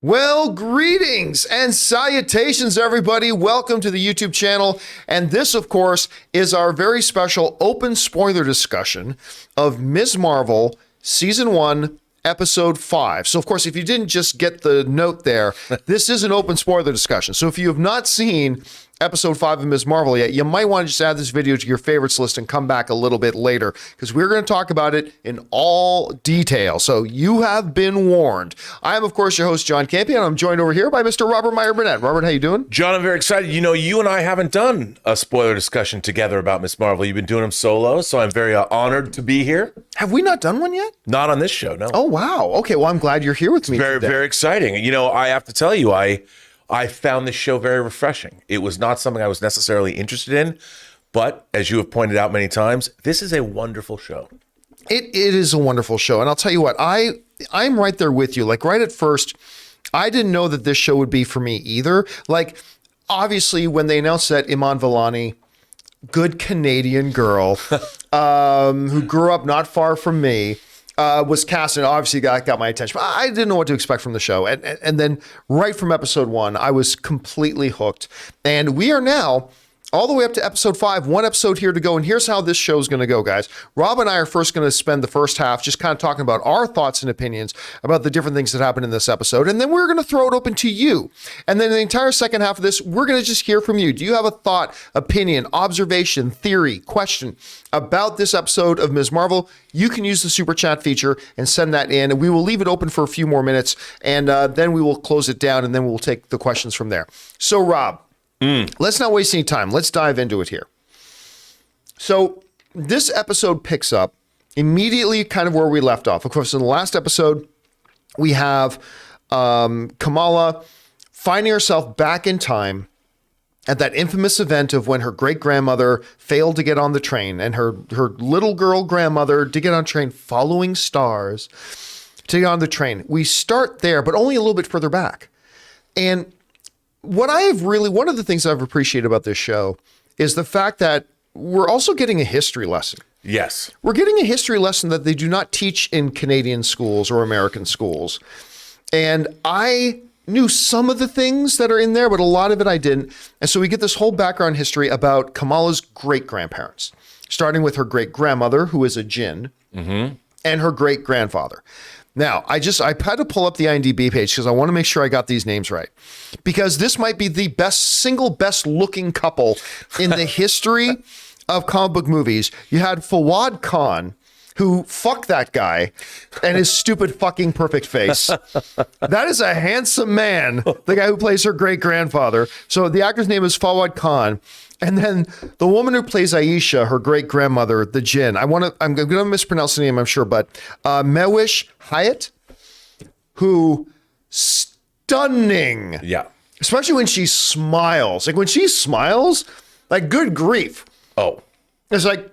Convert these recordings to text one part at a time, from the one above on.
Well, greetings and salutations, everybody. Welcome to the YouTube channel. And this, of course, is our very special open spoiler discussion of Ms. Marvel Season 1, Episode 5. So, of course, if you didn't just get the note there, this is an open spoiler discussion. So if you have not seen Episode 5 of Ms. Marvel yet, you might want to just add this video to your favorites list and come back a little bit later, because we're going to talk about it in all detail. So you have been warned. I am, of course, your host, John Campea, and I'm joined over here by Mr. Robert Meyer Burnett. Robert, how you doing? John, I'm very excited. You know, you and I haven't done a spoiler discussion together about Ms. Marvel. You've been doing them solo, so I'm very honored to be here. Have we not done one yet? Not on this show, no. Oh, wow. Okay, well, I'm glad you're here with me Very, today. very exciting. You know, I have to tell you, I found this show very refreshing. It was not something I was necessarily interested in, but as you have pointed out many times, this is a wonderful show. It is a wonderful show. And I'll tell you what, I'm right there with you. Like right at first, I didn't know that this show would be for me either. Like, obviously, when they announced that Iman Vellani, good Canadian girl, who grew up not far from me, was cast, and obviously got my attention. I didn't know what to expect from the show. And then right from episode 1, I was completely hooked. And we are now all the way up to episode 5, one episode here to go. And here's how this show is going to go, guys. Rob and I are first going to spend the first half just kind of talking about our thoughts and opinions about the different things that happened in this episode. And then we're going to throw it open to you. And then the entire second half of this, we're going to just hear from you. Do you have a thought, opinion, observation, theory, question about this episode of Ms. Marvel? You can use the super chat feature and send that in. And we will leave it open for a few more minutes. And then we will close it down, and then we'll take the questions from there. So, Rob, let's not waste any time. Let's dive into it here. So this episode picks up immediately kind of where we left off. Of course, in the last episode, we have Kamala finding herself back in time at that infamous event of when her great-grandmother failed to get on the train, and her little girl grandmother did get on a train following stars to get on the train. We start there, but only a little bit further back. And one of the things I've appreciated about this show is the fact that we're also getting a history lesson. Yes. We're getting a history lesson that they do not teach in Canadian schools or American schools. And I knew some of the things that are in there, but a lot of it I didn't. And so we get this whole background history about Kamala's great-grandparents, starting with her great-grandmother, who is a Jinn, and her great-grandfather. Now, I had to pull up the IMDb page because I want to make sure I got these names right, because this might be the best looking couple in the history of comic book movies. You had Fawad Khan, who, fuck that guy and his stupid fucking perfect face. That is a handsome man, the guy who plays her great-grandfather. So the actor's name is Fawad Khan. And then the woman who plays Aisha, her great-grandmother, the Jinn. I'm going to mispronounce the name, I'm sure, but Mewish Hyatt, who stunning. Yeah. Especially when she smiles. Like when she smiles, like good grief. Oh. It's like,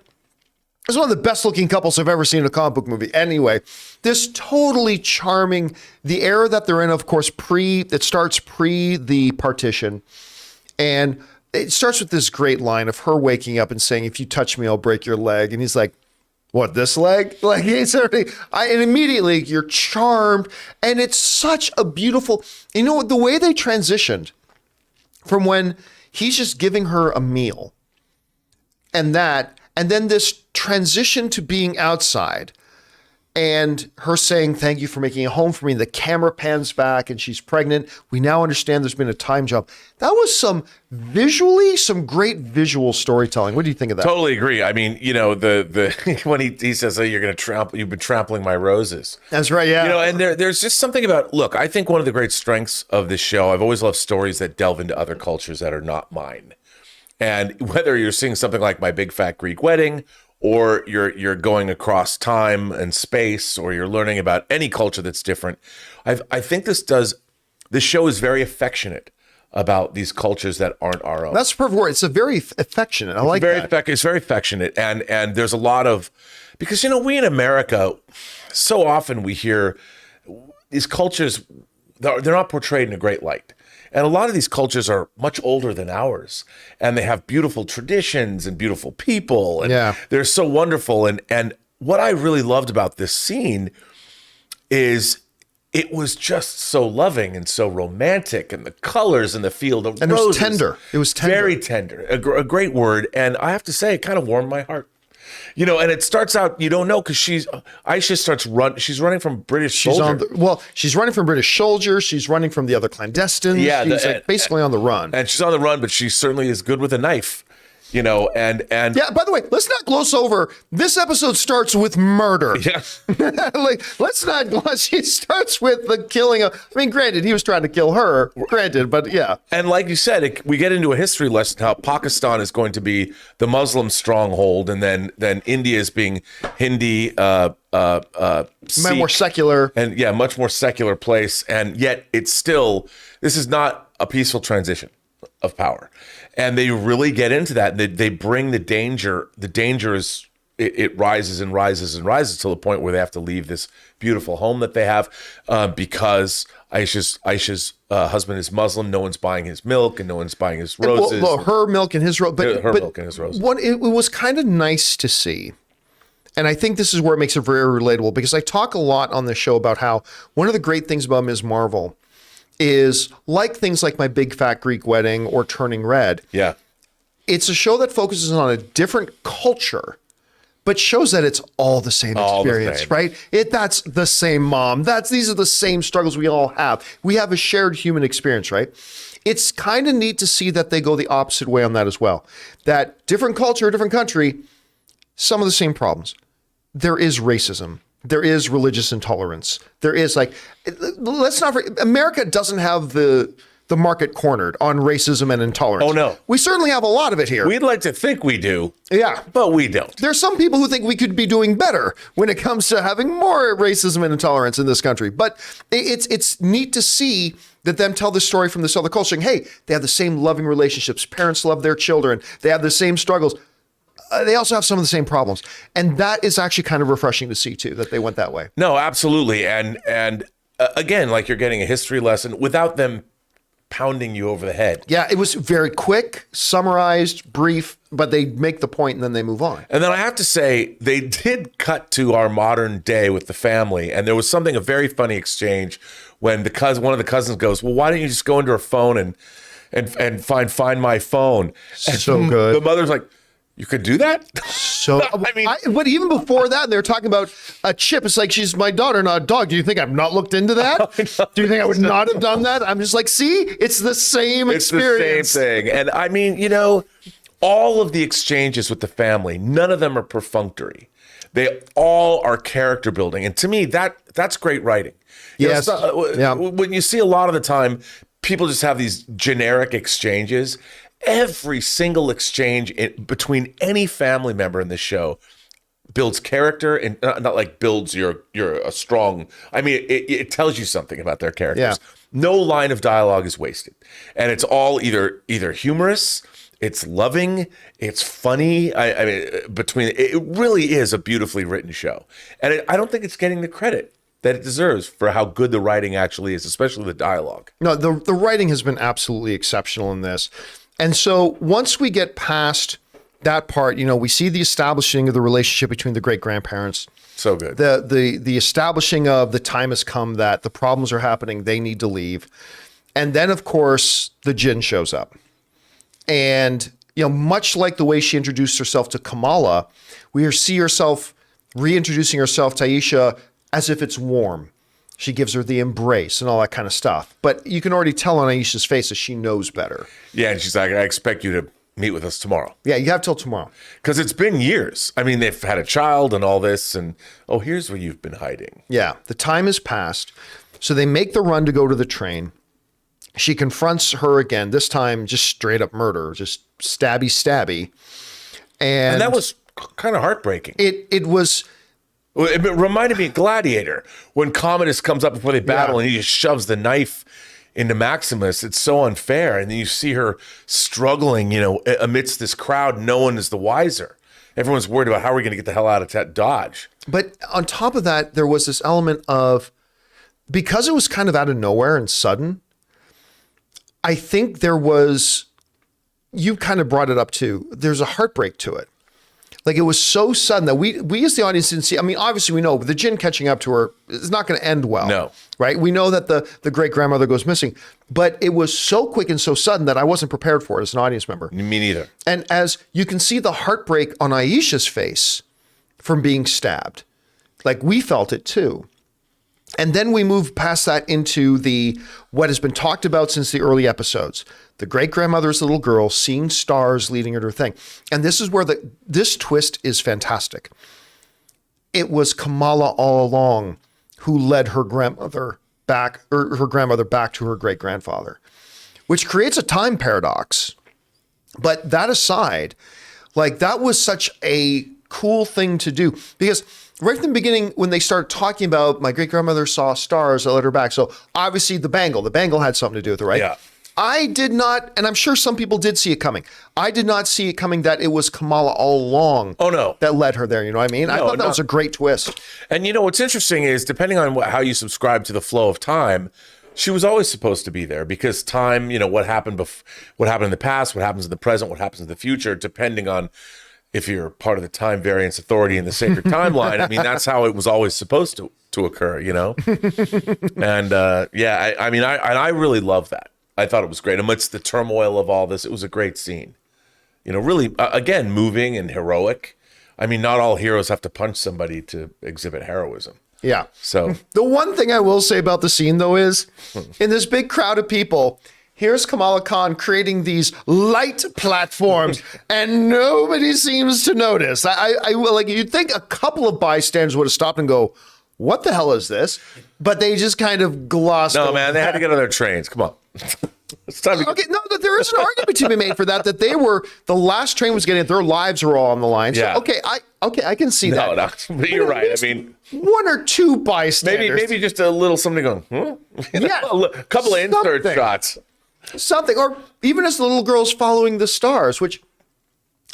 it's one of the best looking couples I've ever seen in a comic book movie. Anyway, this totally charming, the era that they're in, of course, it starts pre the partition. And it starts with this great line of her waking up and saying, "If you touch me, I'll break your leg." And he's like, "What, this leg?" Like, he's everything. And immediately you're charmed. And it's such a beautiful, you know, the way they transitioned from when he's just giving her a meal and then this transition to being outside and her saying, "Thank you for making a home for me." The camera pans back and she's pregnant. We now understand there's been a time jump. That was some great visual storytelling. What do you think of that? Totally agree. I mean, you know, the when he says, "Oh, you've been trampling my roses." That's right. Yeah. You know, and there's just something about, look, I think one of the great strengths of this show, I've always loved stories that delve into other cultures that are not mine. And whether you're seeing something like My Big Fat Greek Wedding, or you're going across time and space, or you're learning about any culture that's different, I think this show is very affectionate about these cultures that aren't our own. That's the perfect word. It's a very affectionate. I like that. It's very affectionate, and there's a lot of, because, you know, we in America, so often we hear these cultures, they're not portrayed in a great light. And a lot of these cultures are much older than ours, and they have beautiful traditions and beautiful people, and they're so wonderful. And what I really loved about this scene is it was just so loving and so romantic, and the colors and the field of And roses. it was tender. It was tender. Very tender. A great word. And I have to say, it kind of warmed my heart. You know, and it starts out, you don't know, because Aisha starts she's running from British soldier. She's running from British soldiers. She's running from the other clandestines. Yeah, she's basically on the run. And she's on the run, but she certainly is good with a knife. You know, and yeah. By the way, let's not gloss over. This episode starts with murder. Yeah. Let's not gloss. She starts with the killing of. I mean, granted, he was trying to kill her. Granted, but yeah. And like you said, we get into a history lesson how Pakistan is going to be the Muslim stronghold, and then India is being Hindi, Sikh, more secular, and much more secular place. And yet, this is not a peaceful transition of power. And they really get into that. They bring the danger. The danger is it rises and rises and rises to the point where they have to leave this beautiful home that they have because Aisha's husband is Muslim. No one's buying his milk and no one's buying his roses. Well, her milk and his roses. Her milk and his roses. It was kind of nice to see. And I think this is where it makes it very relatable, because I talk a lot on the show about how one of the great things about Ms. Marvel is, like things like My Big Fat Greek Wedding or Turning Red. Yeah. It's a show that focuses on a different culture, but shows that it's all the same experience, right? That's the same mom. These are the same struggles we all have. We have a shared human experience, right? It's kind of neat to see that they go the opposite way on that as well. That different culture, different country, some of the same problems. There is racism. There is religious intolerance. There is let's not forget, America doesn't have the market cornered on racism and intolerance. Oh, no. We certainly have a lot of it here. We'd like to think we do. Yeah. But we don't. There's some people who think we could be doing better when it comes to having more racism and intolerance in this country. But it's neat to see that them tell the story from this other culture. Hey, they have the same loving relationships. Parents love their children. They have the same struggles. They also have some of the same problems. And that is actually kind of refreshing to see, too, that they went that way. No, absolutely. And again, like you're getting a history lesson without them pounding you over the head. Yeah, it was very quick, summarized, brief, but they make the point and then they move on. And then I have to say, they did cut to our modern day with the family. And there was a very funny exchange when one of the cousins goes, well, why don't you just go into her phone and find my phone? So good. The mother's like, you could do that? So, but even before that, they're talking about a chip. It's like, she's my daughter, not a dog. Do you think I've not looked into that? Do you think I would not have done that? I'm just like, see, it's the same experience. It's the same thing. And I mean, all of the exchanges with the family, none of them are perfunctory. They all are character building. And to me, that's great writing. Yes. When you see a lot of the time, people just have these generic exchanges. Every single exchange between any family member in this show builds character, and not like builds you're a strong. I mean, it tells you something about their characters. Yeah. No line of dialogue is wasted, and it's all either humorous, it's loving, it's funny. I mean, it really is a beautifully written show, and I don't think it's getting the credit that it deserves for how good the writing actually is, especially the dialogue. No, the writing has been absolutely exceptional in this. And so once we get past that part, we see the establishing of the relationship between the great-grandparents. So good. The establishing of the time has come that the problems are happening, they need to leave. And then, of course, the Jinn shows up. And, much like the way she introduced herself to Kamala, we see herself reintroducing herself to Aisha as if it's warm. She gives her the embrace and all that kind of stuff. But you can already tell on Aisha's face that she knows better. Yeah, and she's like, I expect you to meet with us tomorrow. Yeah, you have till tomorrow. Because it's been years. I mean, they've had a child and all this, and here's where you've been hiding. Yeah, the time has passed. So they make the run to go to the train. She confronts her again, this time just straight up murder, just stabby. And that was kind of heartbreaking. It was... It reminded me of Gladiator, when Commodus comes up before they battle and he just shoves the knife into Maximus. It's so unfair. And then you see her struggling, amidst this crowd. No one is the wiser. Everyone's worried about how we're going to get the hell out of Dodge. But on top of that, there was this element of, because it was kind of out of nowhere and sudden, I think there was, you kind of brought it up too, there's a heartbreak to it. Like, it was so sudden that we as the audience didn't see. I mean, obviously we know, but the Jinn catching up to her is not going to end well. No. Right? We know that the great-grandmother goes missing, but it was so quick and so sudden that I wasn't prepared for it as an audience member. Me neither. And as you can see the heartbreak on Aisha's face from being stabbed, like, we felt it too. And then we move past that into what has been talked about since the early episodes. The great-grandmother's little girl seeing stars leading her to her thing. And this is where this twist is fantastic. It was Kamala all along who led her grandmother back, or her grandmother back to her great-grandfather, which creates a time paradox. But that aside, like, that was such a cool thing to do, because right from the beginning, when they started talking about my great-grandmother saw stars, I led her back. So obviously the bangle had something to do with it, right? Yeah. I did not, and I'm sure some people did see it coming. I did not see it coming that it was Kamala all along. Oh, no. That led her there. You know what I mean? I thought that was a great twist. And you know, what's interesting is, depending on how you subscribe to the flow of time, she was always supposed to be there, because time, you know, what happened in the past, what happens in the present, what happens in the future, depending on if you're part of the time variance authority in the sacred timeline. I mean, that's how it was always supposed to occur, you know? And I really love that. I thought it was great. Amidst the turmoil of all this, it was a great scene. You know, really, again, moving and heroic. I mean, not all heroes have to punch somebody to exhibit heroism. Yeah. So the one thing I will say about the scene, though, is in this big crowd of people, here's Kamala Khan creating these light platforms, and nobody seems to notice. I like, you'd think a couple of bystanders would have stopped and go, "What the hell is this?" But they just kind of glossed over. No, man, they had to get on their trains. Come on. It's time to Okay, no, but there is an argument to be made for that they were, the last train was getting, their lives were all on the line. So, Yeah. I can see that. No, but you're right. I mean, one or two bystanders. maybe just a little somebody going, You know, Yeah, a couple of insert something. shots. Something, or even as the little girl's following the stars, which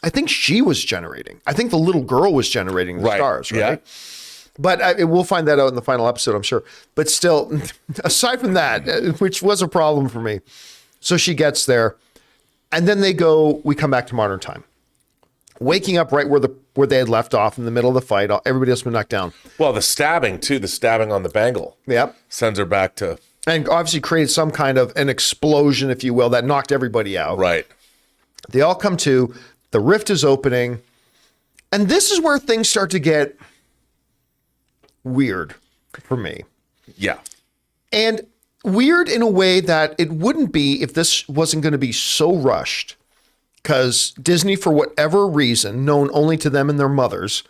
I think she was generating. I think the little girl was generating the stars, right? Yeah. But we'll find that out in the final episode, I'm sure. But still, aside from that, which was a problem for me. So she gets there, and then we come back to modern time. Waking up right where they had left off in the middle of the fight. Everybody else been knocked down. Well, the stabbing on the bangle. Yep. Sends her back to... And obviously created some kind of an explosion, if you will, that knocked everybody out. Right. They all come to, the rift is opening, and this is where things start to get weird for me. Yeah. And weird in a way that it wouldn't be if this wasn't going to be so rushed, because Disney, for whatever reason, known only to them and their mothers,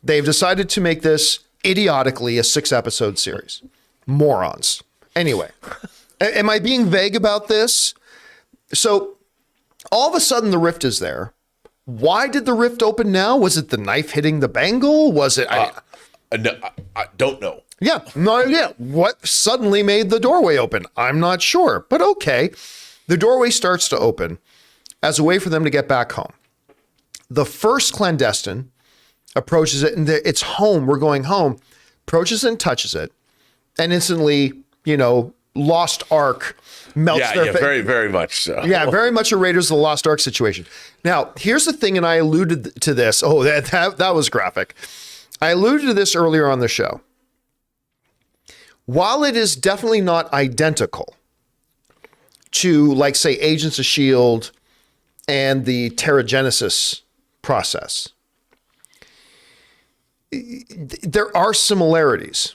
they've decided to make this idiotically a 6-episode series. Morons. Anyway, am I being vague about this? So all of a sudden the rift is there. Why did the rift open now? Was it the knife hitting the bangle? Was it? No, I don't know. Yeah, no idea. What suddenly made the doorway open? I'm not sure, but okay. The doorway starts to open as a way for them to get back home. The first clandestine approaches it, and it's home. We're going home. Approaches and touches it, and instantly, you know, Lost Ark melts their face. Very, very much so. Yeah, very much a Raiders of the Lost Ark situation. Now, here's the thing, and I alluded to this. Oh, that was graphic. I alluded to this earlier on the show. While it is definitely not identical to, like, say, Agents of S.H.I.E.L.D. and the Terrigenesis process, there are similarities.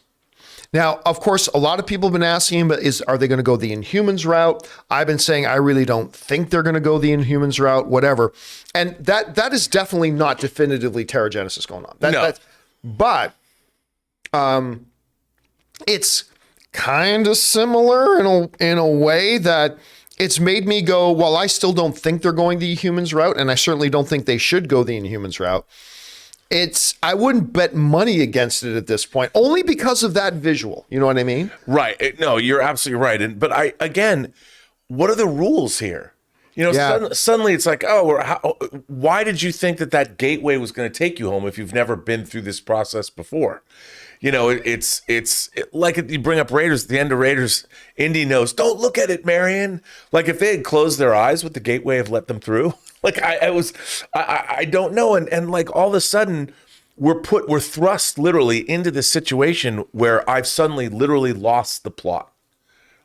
Now, of course, a lot of people have been asking, but are they going to go the Inhumans route? I've been saying I really don't think they're going to go the Inhumans route, whatever. And that is definitely not definitively Terrigenesis going on. But it's kind of similar in a way that it's made me go, well, I still don't think they're going the Inhumans route, and I certainly don't think they should go the Inhumans route. I wouldn't bet money against it at this point, only because of that visual. You know what I mean? Right. No, you're absolutely right. But again, what are the rules here? You know, suddenly it's like, why did you think that gateway was going to take you home if you've never been through this process before? You know, it's like you bring up Raiders at the end of Raiders. Indy knows, don't look at it, Marion. Like if they had closed their eyes, would the gateway have let them through? Like I don't know. And like all of a sudden we're thrust literally into this situation where I've suddenly literally lost the plot.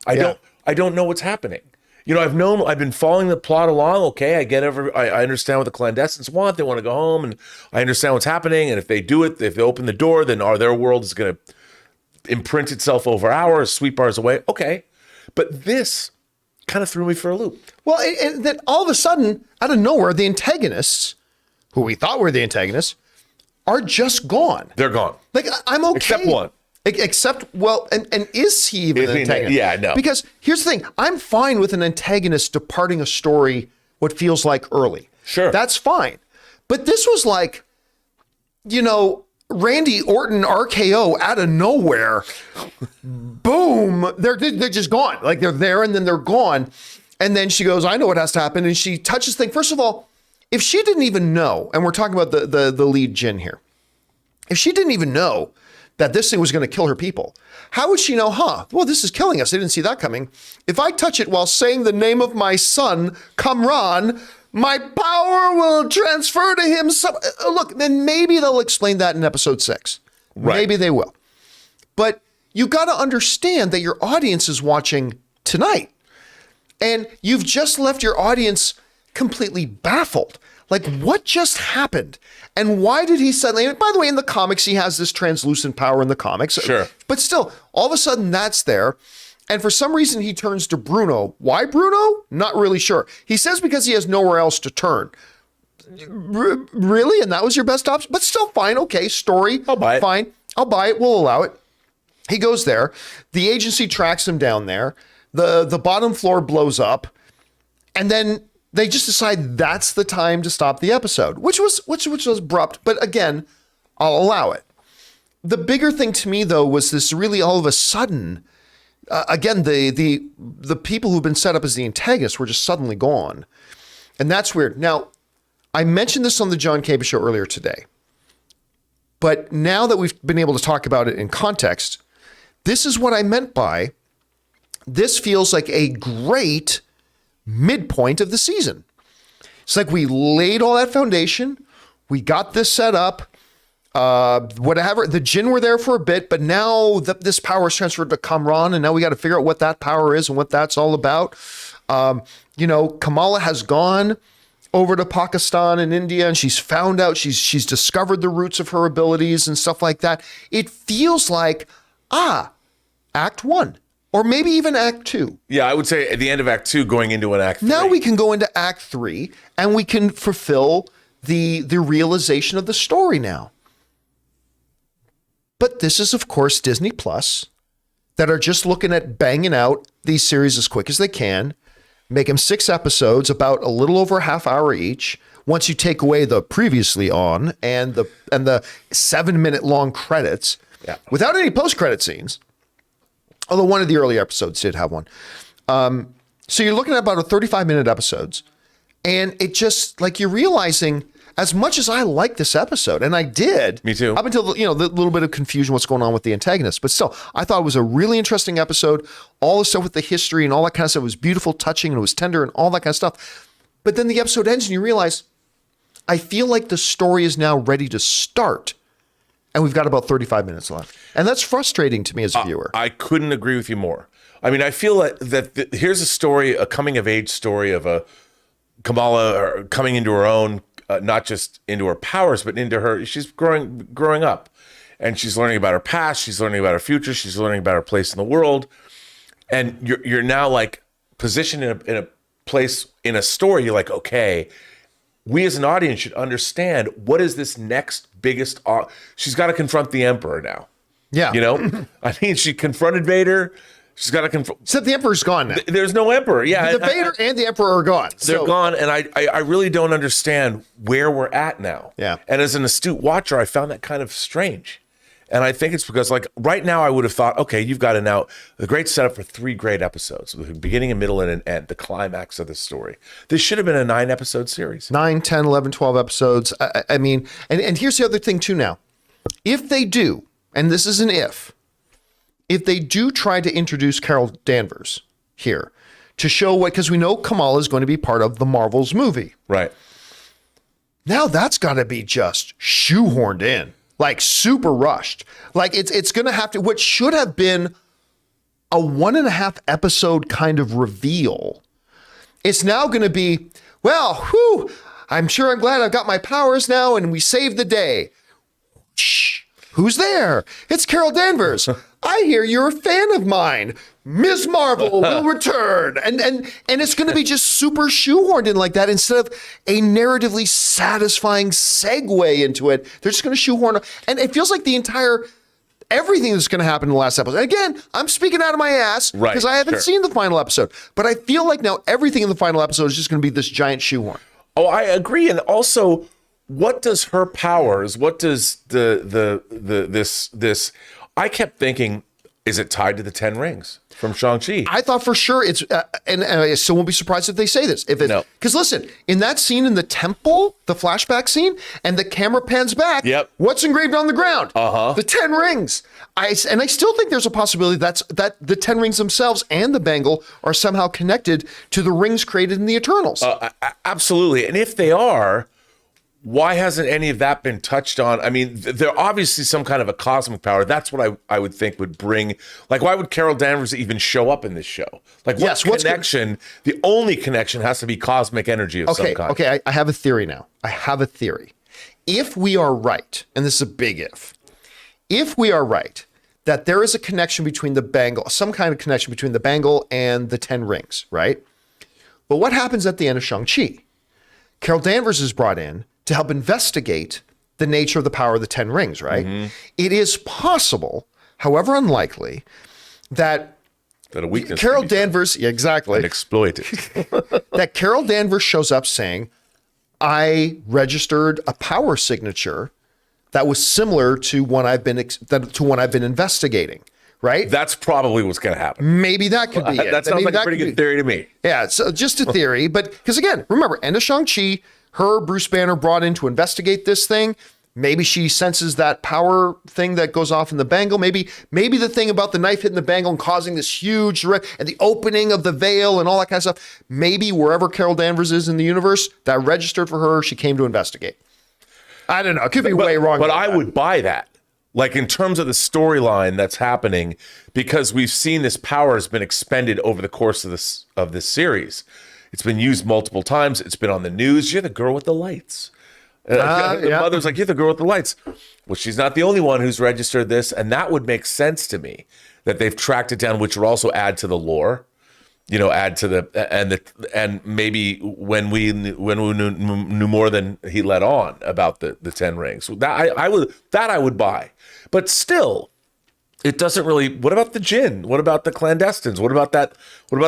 I don't know what's happening. You know, I've been following the plot along. Okay, I understand what the clandestines want. They want to go home, and I understand what's happening. And if they do it, if they open the door, then their world is going to imprint itself over ours, sweep ours away. Okay, but this kind of threw me for a loop. Well, and then all of a sudden, out of nowhere, the antagonists, who we thought were the antagonists, are just gone. They're gone. Like, I'm okay. Except one. Except, well, and is he even an antagonist? Yeah, no. Because here's the thing. I'm fine with an antagonist departing a story what feels like early. Sure. That's fine. But this was like, you know, Randy Orton RKO out of nowhere. Boom. They're just gone. Like, they're there and then they're gone. And then she goes, I know what has to happen. And she touches thing. First of all, if she didn't even know, and we're talking about the lead Jin here, if she didn't even know that this thing was going to kill her people, how would she know, well, this is killing us. I didn't see that coming. If I touch it while saying the name of my son, Kamran, my power will transfer to him. Look, then maybe they'll explain that in episode 6. Right. Maybe they will. But you got to understand that your audience is watching tonight. And you've just left your audience completely baffled. Like, what just happened? And why did he suddenly, and by the way, in the comics, he has this translucent power in the comics. Sure. But still, all of a sudden that's there. And for some reason, he turns to Bruno. Why Bruno? Not really sure. He says because he has nowhere else to turn. Really? And that was your best option? But still fine. Okay, story. I'll buy it. Fine. I'll buy it. We'll allow it. He goes there. The agency tracks him down there. The bottom floor blows up. And then they just decide that's the time to stop the episode, which was abrupt. But again, I'll allow it. The bigger thing to me, though, was this really all of a sudden, again, the people who've been set up as the antagonists were just suddenly gone. And that's weird. Now, I mentioned this on the John Campea Show earlier today. But now that we've been able to talk about it in context, this is what I meant by this feels like a great midpoint of the season. It's like we laid all that foundation. We got this set up. Whatever. The Jinn were there for a bit, but now this power is transferred to Kamran, and now we got to figure out what that power is and what that's all about. You know, Kamala has gone over to Pakistan and India, and she's found out, she's discovered the roots of her abilities and stuff like that. It feels like, Act 1. Or maybe even Act 2. Yeah, I would say at the end of Act 2 going into an Act 3. Now we can go into Act 3 and we can fulfill the realization of the story now. But this is, of course, Disney Plus that are just looking at banging out these series as quick as they can, make them 6 episodes, about a little over a half hour each. Once you take away the previously on and the 7-minute long credits, without any post-credit scenes. Although one of the early episodes did have one. So you're looking at about a 35-minute episodes. And it just, like, you're realizing, as much as I like this episode, and I did. Me too. Up until, the little bit of confusion, what's going on with the antagonist. But still, I thought it was a really interesting episode. All the stuff with the history and all that kind of stuff was beautiful, touching, and it was tender and all that kind of stuff. But then the episode ends and you realize, I feel like the story is now ready to start. And we've got about 35 minutes left. And that's frustrating to me as a viewer. I couldn't agree with you more. I mean, I feel like that here's a story, a coming-of-age story of a Kamala coming into her own, not just into her powers, but into her. She's growing up. And she's learning about her past. She's learning about her future. She's learning about her place in the world. And you're now, like, positioned in a place, in a story. You're like, okay, we as an audience should understand what is this next biggest. She's got to confront the Emperor now. Yeah. I mean, she confronted Vader. She's got to confront. Except the Emperor's gone now. There's no Emperor. Yeah. The Vader and the Emperor are gone. They're gone. And I really don't understand where we're at now. Yeah. And as an astute watcher, I found that kind of strange. And I think it's because, like, right now I would have thought, okay, you've got a great setup for 3 great episodes, the beginning, a middle, and an end, the climax of the story. This should have been a 9-episode series. 9, 10, 11, 12 episodes. I mean, and here's the other thing too now. If they do, and this is an if they do try to introduce Carol Danvers here to show what, because we know Kamala is going to be part of the Marvels movie. Right. Now that's got to be just shoehorned in, like super rushed. Like it's going to have to, what should have been a 1.5 episode kind of reveal. It's now going to be, well, whew, I'm sure I'm glad I've got my powers now and we saved the day. Shh, who's there? It's Carol Danvers. I hear you're a fan of mine. Ms. Marvel will return. And it's going to be just super shoehorned in like that instead of a narratively satisfying segue into it. They're just going to shoehorn. And it feels like everything that's going to happen in the last episode. And again, I'm speaking out of my ass because I haven't seen the final episode. But I feel like now everything in the final episode is just going to be this giant shoehorn. Oh, I agree. And also, what does her powers, what does this, I kept thinking, is it tied to the 10 rings from Shang-Chi? I thought for sure it's, and I still won't be surprised if they say this. No. Because listen, in that scene in the temple, the flashback scene, and the camera pans back, what's engraved on the ground? The 10 rings. I still think there's a possibility that the 10 rings themselves and the bangle are somehow connected to the rings created in the Eternals. Absolutely. And if they are, why hasn't any of that been touched on? I mean, they're obviously some kind of a cosmic power. That's what I would think would bring, like, why would Carol Danvers even show up in this show? Like, what connection? The only connection has to be cosmic energy of some kind. Okay, I have a theory now. If we are right, and this is a big if we are right, that there is a connection between the bangle, some kind of connection between the bangle and the 10 rings, right? But what happens at the end of Shang-Chi? Carol Danvers is brought in to help investigate the nature of the power of the 10 rings, right? Mm-hmm. It is possible, however unlikely, that a weakness Carol Danvers, exactly, and exploit it. That Carol Danvers shows up saying, I registered a power signature that was similar to one I've been investigating. Right? That's probably what's going to happen. Maybe that could be it. That sounds like a pretty good theory to me. Yeah, so just a theory. But because again, remember, end of Shang-Chi, Bruce Banner brought in to investigate this thing. Maybe she senses that power thing that goes off in the bangle. Maybe the thing about the knife hitting the bangle and causing this huge and the opening of the veil and all that kind of stuff. Maybe wherever Carol Danvers is in the universe, that registered for her. She came to investigate. I don't know. It could be way wrong. But I would buy that. Like in terms of the storyline that's happening, because we've seen this power has been expended over the course of this series. It's been used multiple times. It's been on the news. You're the girl with the lights. The mother's like, you're the girl with the lights. Well, she's not the only one who's registered this, and that would make sense to me that they've tracked it down, which would also add to the lore. Add to and maybe when we knew more than he let on about the 10 rings. That I would buy. But still, it doesn't really. What about the Jinn? What about the clandestines? What about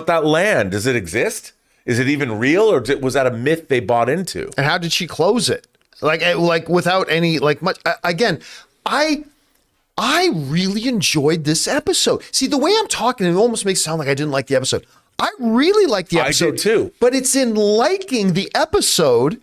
that land? Does it exist? Is it even real, or was that a myth they bought into? And how did she close it? Like without any much. Again, I really enjoyed this episode. See, the way I'm talking, it almost makes it sound like I didn't like the episode. I really like the episode. I did too. But it's in liking the episode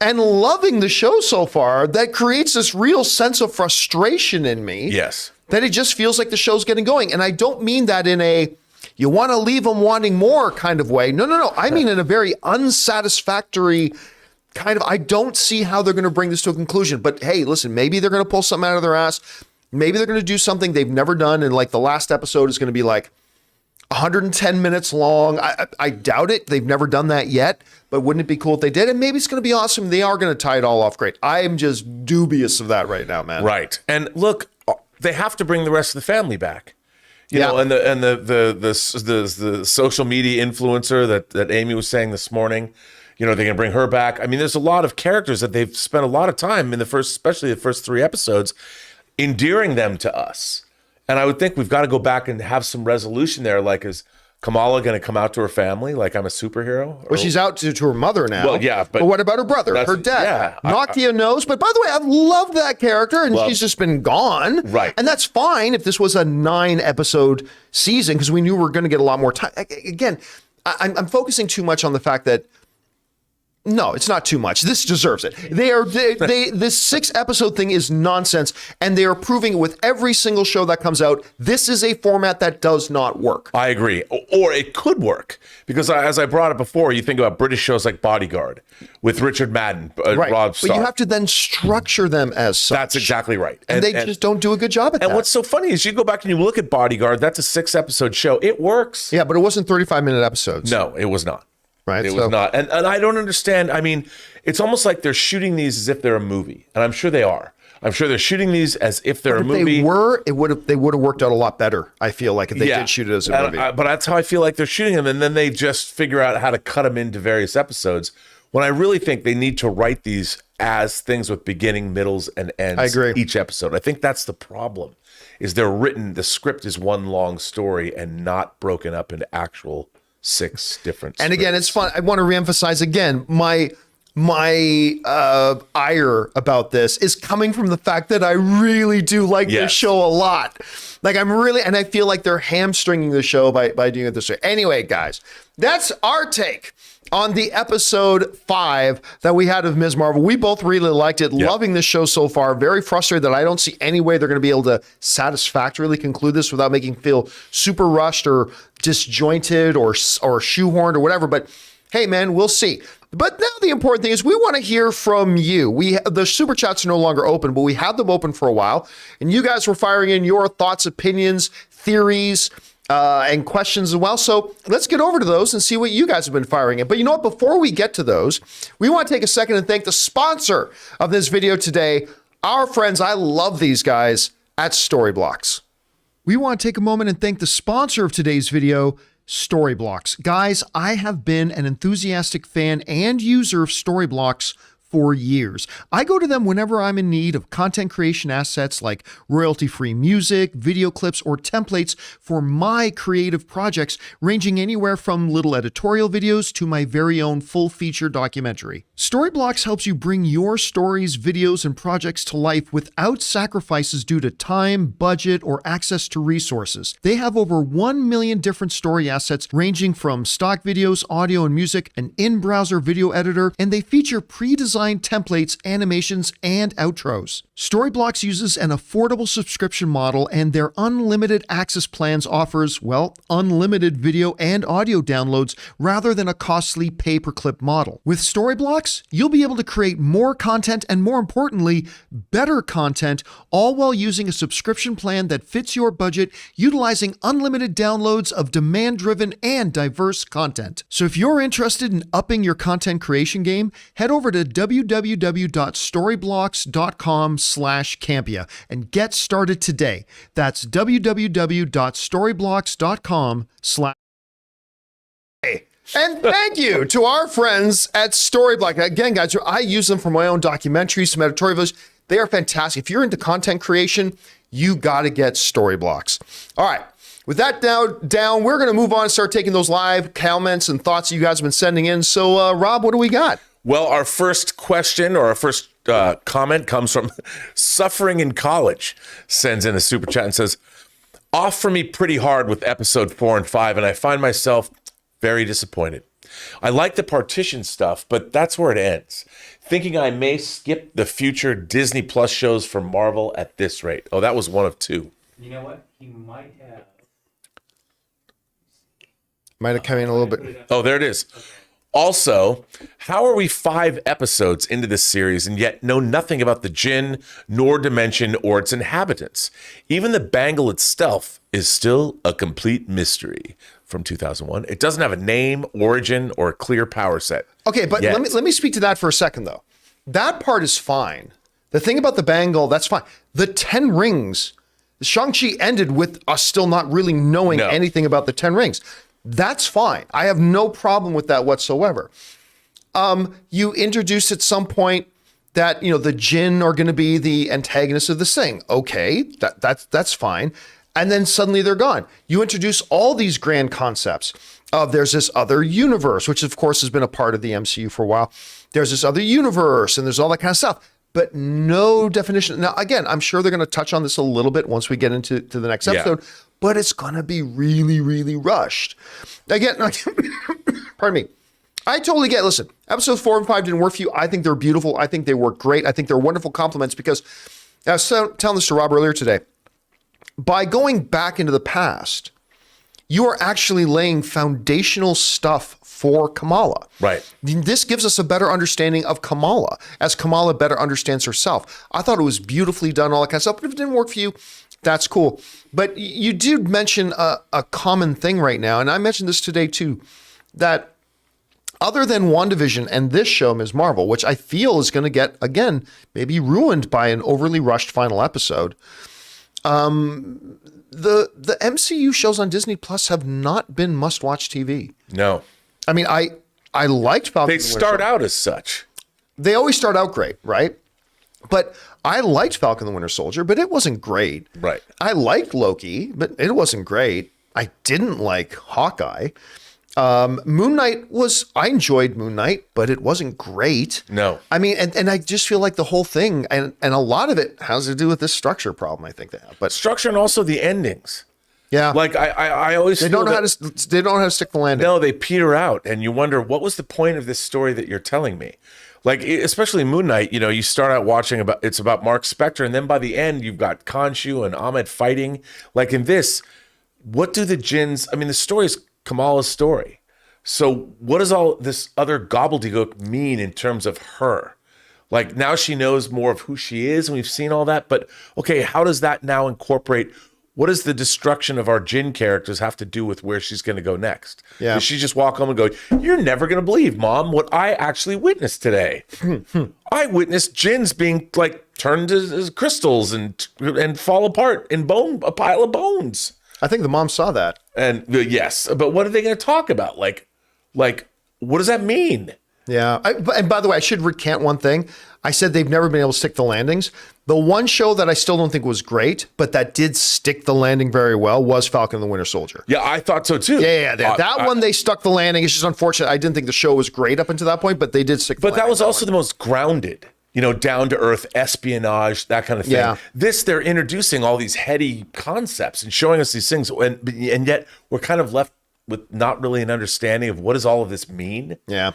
and loving the show so far that creates this real sense of frustration in me. Yes. That it just feels like the show's getting going. And I don't mean that in a, you want to leave them wanting more kind of way. No. I mean in a very unsatisfactory kind of, I don't see how they're going to bring this to a conclusion. But hey, listen, maybe they're going to pull something out of their ass. Maybe they're going to do something they've never done. And like the last episode is going to be like 110 minutes long. I doubt it. They've never done that yet, but wouldn't it be cool if they did? And maybe it's going to be awesome. They are going to tie it all off great. I am just dubious of that right now, man. Right. And look, they have to bring the rest of the family back. You know, and the social media influencer that Amy was saying this morning, they're going to bring her back. I mean, there's a lot of characters that they've spent a lot of time in especially the first 3 episodes, endearing them to us. And I would think we've got to go back and have some resolution there. Like, is Kamala going to come out to her family like I'm a superhero? Well, she's out to her mother now. Well, yeah. But what about her brother, her dad? Yeah, Nakia knows. But by the way, I've loved that character, and she's just been gone. Right. And that's fine if this was a 9-episode season, because we knew we were going to get a lot more time. Again, I'm focusing too much on the fact that No, it's not too much. This deserves it. This 6-episode thing is nonsense, and they are proving it with every single show that comes out. This is a format that does not work. I agree. Or it could work, because as I brought it before, you think about British shows like Bodyguard with Richard Madden, Right. Rob Stark. But you have to then structure them as such. That's exactly right. And they just don't do a good job at that. And what's so funny is you go back and you look at Bodyguard, that's a 6-episode show. It works. Yeah, but it wasn't 35-minute episodes. No, it was not. Right. It was not. And I don't understand. I mean, it's almost like they're shooting these as if they're a movie. And I'm sure they are. I'm sure they're shooting these as if they're a movie. If they were, they would have worked out a lot better, I feel like, if they did shoot it as a movie. But that's how I feel like they're shooting them. And then they just figure out how to cut them into various episodes. When I really think they need to write these as things with beginning, middles, and ends. I agree. Each episode. I think that's the problem. Is they're written, the script is one long story and not broken up into actual 6 different. And again, it's fun. I want to reemphasize again, my ire about this is coming from the fact that I really do like this show a lot. Like and I feel like they're hamstringing the show by doing it this way. Anyway, guys, that's our take on the episode 5 that we had of Ms. Marvel. We both really liked it, loving this show so far. Very frustrated that I don't see any way they're going to be able to satisfactorily conclude this without making it feel super rushed or disjointed or shoehorned or whatever. But hey, man, we'll see. But now the important thing is we want to hear from you. The super chats are no longer open, but we had them open for a while. And you guys were firing in your thoughts, opinions, theories, and questions as well. So let's get over to those and see what you guys have been firing in. But you know what? Before we get to those, we want to take a second and thank the sponsor of this video today, our friends. I love these guys at Storyblocks. We want to take a moment and thank the sponsor of today's video, Storyblocks. Guys, I have been an enthusiastic fan and user of Storyblocks for years. I go to them whenever I'm in need of content creation assets like royalty-free music, video clips, or templates for my creative projects, ranging anywhere from little editorial videos to my very own full-feature documentary. Storyblocks helps you bring your stories, videos, and projects to life without sacrifices due to time, budget, or access to resources. They have over 1 million different story assets ranging from stock videos, audio and music, an in-browser video editor, and they feature pre-designed templates, animations, and outros. Storyblocks uses an affordable subscription model, and their unlimited access plans offers, well, unlimited video and audio downloads rather than a costly pay-per-clip model. With Storyblocks, you'll be able to create more content and, more importantly, better content, all while using a subscription plan that fits your budget, utilizing unlimited downloads of demand-driven and diverse content. So if you're interested in upping your content creation game, head over to www.storyblocks.com/Campea and get started today. That's www.storyblocks.com/. And thank you to our friends at Storyblocks. Again, guys, I use them for my own documentaries, some editorial videos. They are fantastic. If you're into content creation, you got to get Storyblocks. All right. With that down, we're going to move on and start taking those live comments and thoughts that you guys have been sending in. So, Rob, what do we got? Well, our first question or our first comment comes from Suffering in College. Sends in a super chat and says, off for me pretty hard with episode 4 and 5, and I find myself very disappointed. I like the partition stuff, but that's where it ends. Thinking I may skip the future Disney Plus shows from Marvel at this rate. Oh, that was one of 2. You know what? He might have. Might have come in a little bit. Oh, there it is. Okay. Also, how are we 5 episodes into this series and yet know nothing about the Jinn, nor Dimension, or its inhabitants? Even the bangle itself is still a complete mystery from 2001. It doesn't have a name, origin, or a clear power set. Okay, but let me speak to that for a second, though. That part is fine. The thing about the bangle, that's fine. The 10 rings, Shang-Chi ended with us still not really knowing anything about the 10 rings. That's fine. I have no problem with that whatsoever. You introduced at some point that, you know, the Jinn are going to be the antagonists of this thing. Okay, that's fine. And then suddenly they're gone. You introduce all these grand concepts of there's this other universe, which of course has been a part of the MCU for a while. There's this other universe and there's all that kind of stuff, but no definition. Now, again, I'm sure they're going to touch on this a little bit once we get into the next episode, but it's going to be really, really rushed. Again, pardon me. I totally get it. Listen, episodes 4 and 5 didn't work for you. I think they're beautiful. I think they work great. I think they're wonderful compliments because I was telling this to Rob earlier today. By going back into the past, you are actually laying foundational stuff for Kamala. Right. This gives us a better understanding of Kamala as Kamala better understands herself. I thought it was beautifully done, all that kind of stuff. But if it didn't work for you, that's cool. But you did mention a common thing right now, and I mentioned this today too, that other than WandaVision and this show, Ms. Marvel, which I feel is going to get, again, maybe ruined by an overly rushed final episode, the MCU shows on Disney Plus have not been must-watch TV. No. I mean, I liked Falcon. They start out as such. They always start out great, right? But I liked Falcon the Winter Soldier, but it wasn't great. Right. I liked Loki, but it wasn't great. I didn't like Hawkeye. Moon Knight I enjoyed Moon Knight, but it wasn't great. No. I mean, and I just feel like the whole thing, and a lot of it has to do with this structure problem I think they have. But Structure and also the endings. yeah, Like I always they feel don't know that- how to they don't know how to stick the landing. No, they peter out, and you wonder what was the point of this story that you're telling me. Like especially Moon Knight, you start out watching it's about Mark Spector, and then by the end you've got Khonshu and Ahmed fighting. Like in this, what do the Jinns? I mean, the story is Kamala's story. So what does all this other gobbledygook mean in terms of her? Like now she knows more of who she is, and we've seen all that. But okay, how does that now incorporate? What does the destruction of our Jinn characters have to do with where she's going to go next? Yeah. Does she just walk home and go, "You're never going to believe, Mom, what I actually witnessed today. I witnessed Jinns being like turned as crystals and fall apart in a pile of bones." I think the mom saw that. And yes, but what are they going to talk about? Like, what does that mean? Yeah. And by the way, I should recant one thing. I said they've never been able to stick the landings. The one show that I still don't think was great, but that did stick the landing very well was Falcon and the Winter Soldier. Yeah, I thought so too. Yeah. That one, they stuck the landing. It's just unfortunate. I didn't think the show was great up until that point, but they did stick the landing. But that was also the most grounded, down to earth espionage, that kind of thing. Yeah. This, they're introducing all these heady concepts and showing us these things, and yet we're kind of left with not really an understanding of what does all of this mean. Yeah.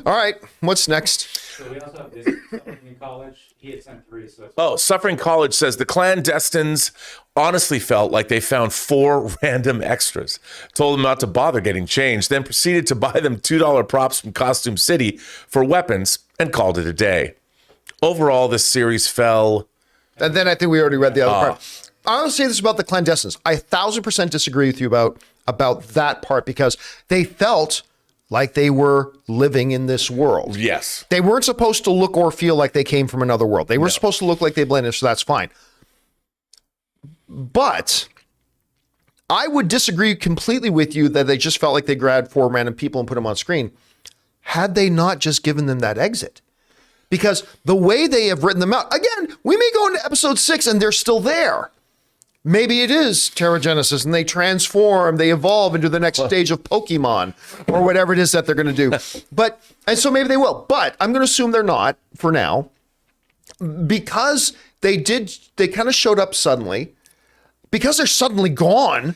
All right. What's next? So we also have this someone in college. He had sent 3. So Suffering College says the clandestines honestly felt like they found 4 random extras, told them not to bother getting changed, then proceeded to buy them $2 props from Costume City for weapons and called it a day. Overall, this series fell. And then I think we already read the other part. I want to say this about the clandestines. I 1,000% disagree with you about that part because they felt like they were living in this world. Yes. They weren't supposed to look or feel like they came from another world. They were supposed to look like they blended, so that's fine. But I would disagree completely with you that they just felt like they grabbed 4 random people and put them on screen. Had they not just given them that exit? Because the way they have written them out, again, we may go into episode 6 and they're still there. Maybe it is Terragenesis and they transform, they evolve into the next stage of Pokemon or whatever it is that they're going to do. And so maybe they will, but I'm going to assume they're not for now because they kind of showed up suddenly. Because they're suddenly gone,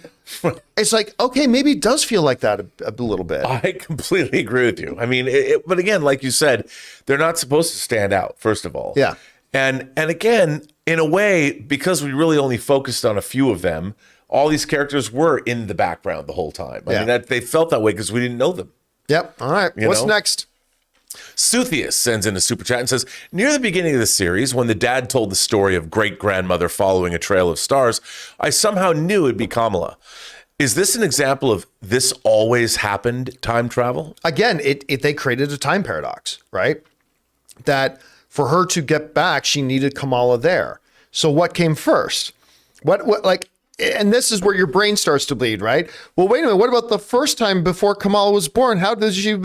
it's like, okay, maybe it does feel like that a little bit. I completely agree with you. I mean, but again, like you said, they're not supposed to stand out, first of all. Yeah. And again, in a way, because we really only focused on a few of them, all these characters were in the background the whole time. I mean, they felt that way because we didn't know them. Yep. All right. What's next? Suthius sends in a super chat and says, near the beginning of the series, when the dad told the story of great-grandmother following a trail of stars, I somehow knew it'd be Kamala. Is this an example of this always happened time travel? Again, they created a time paradox, right? That for her to get back, she needed Kamala there. So what came first? And this is where your brain starts to bleed, right? Well, wait a minute. What about the first time before Kamala was born? How did she...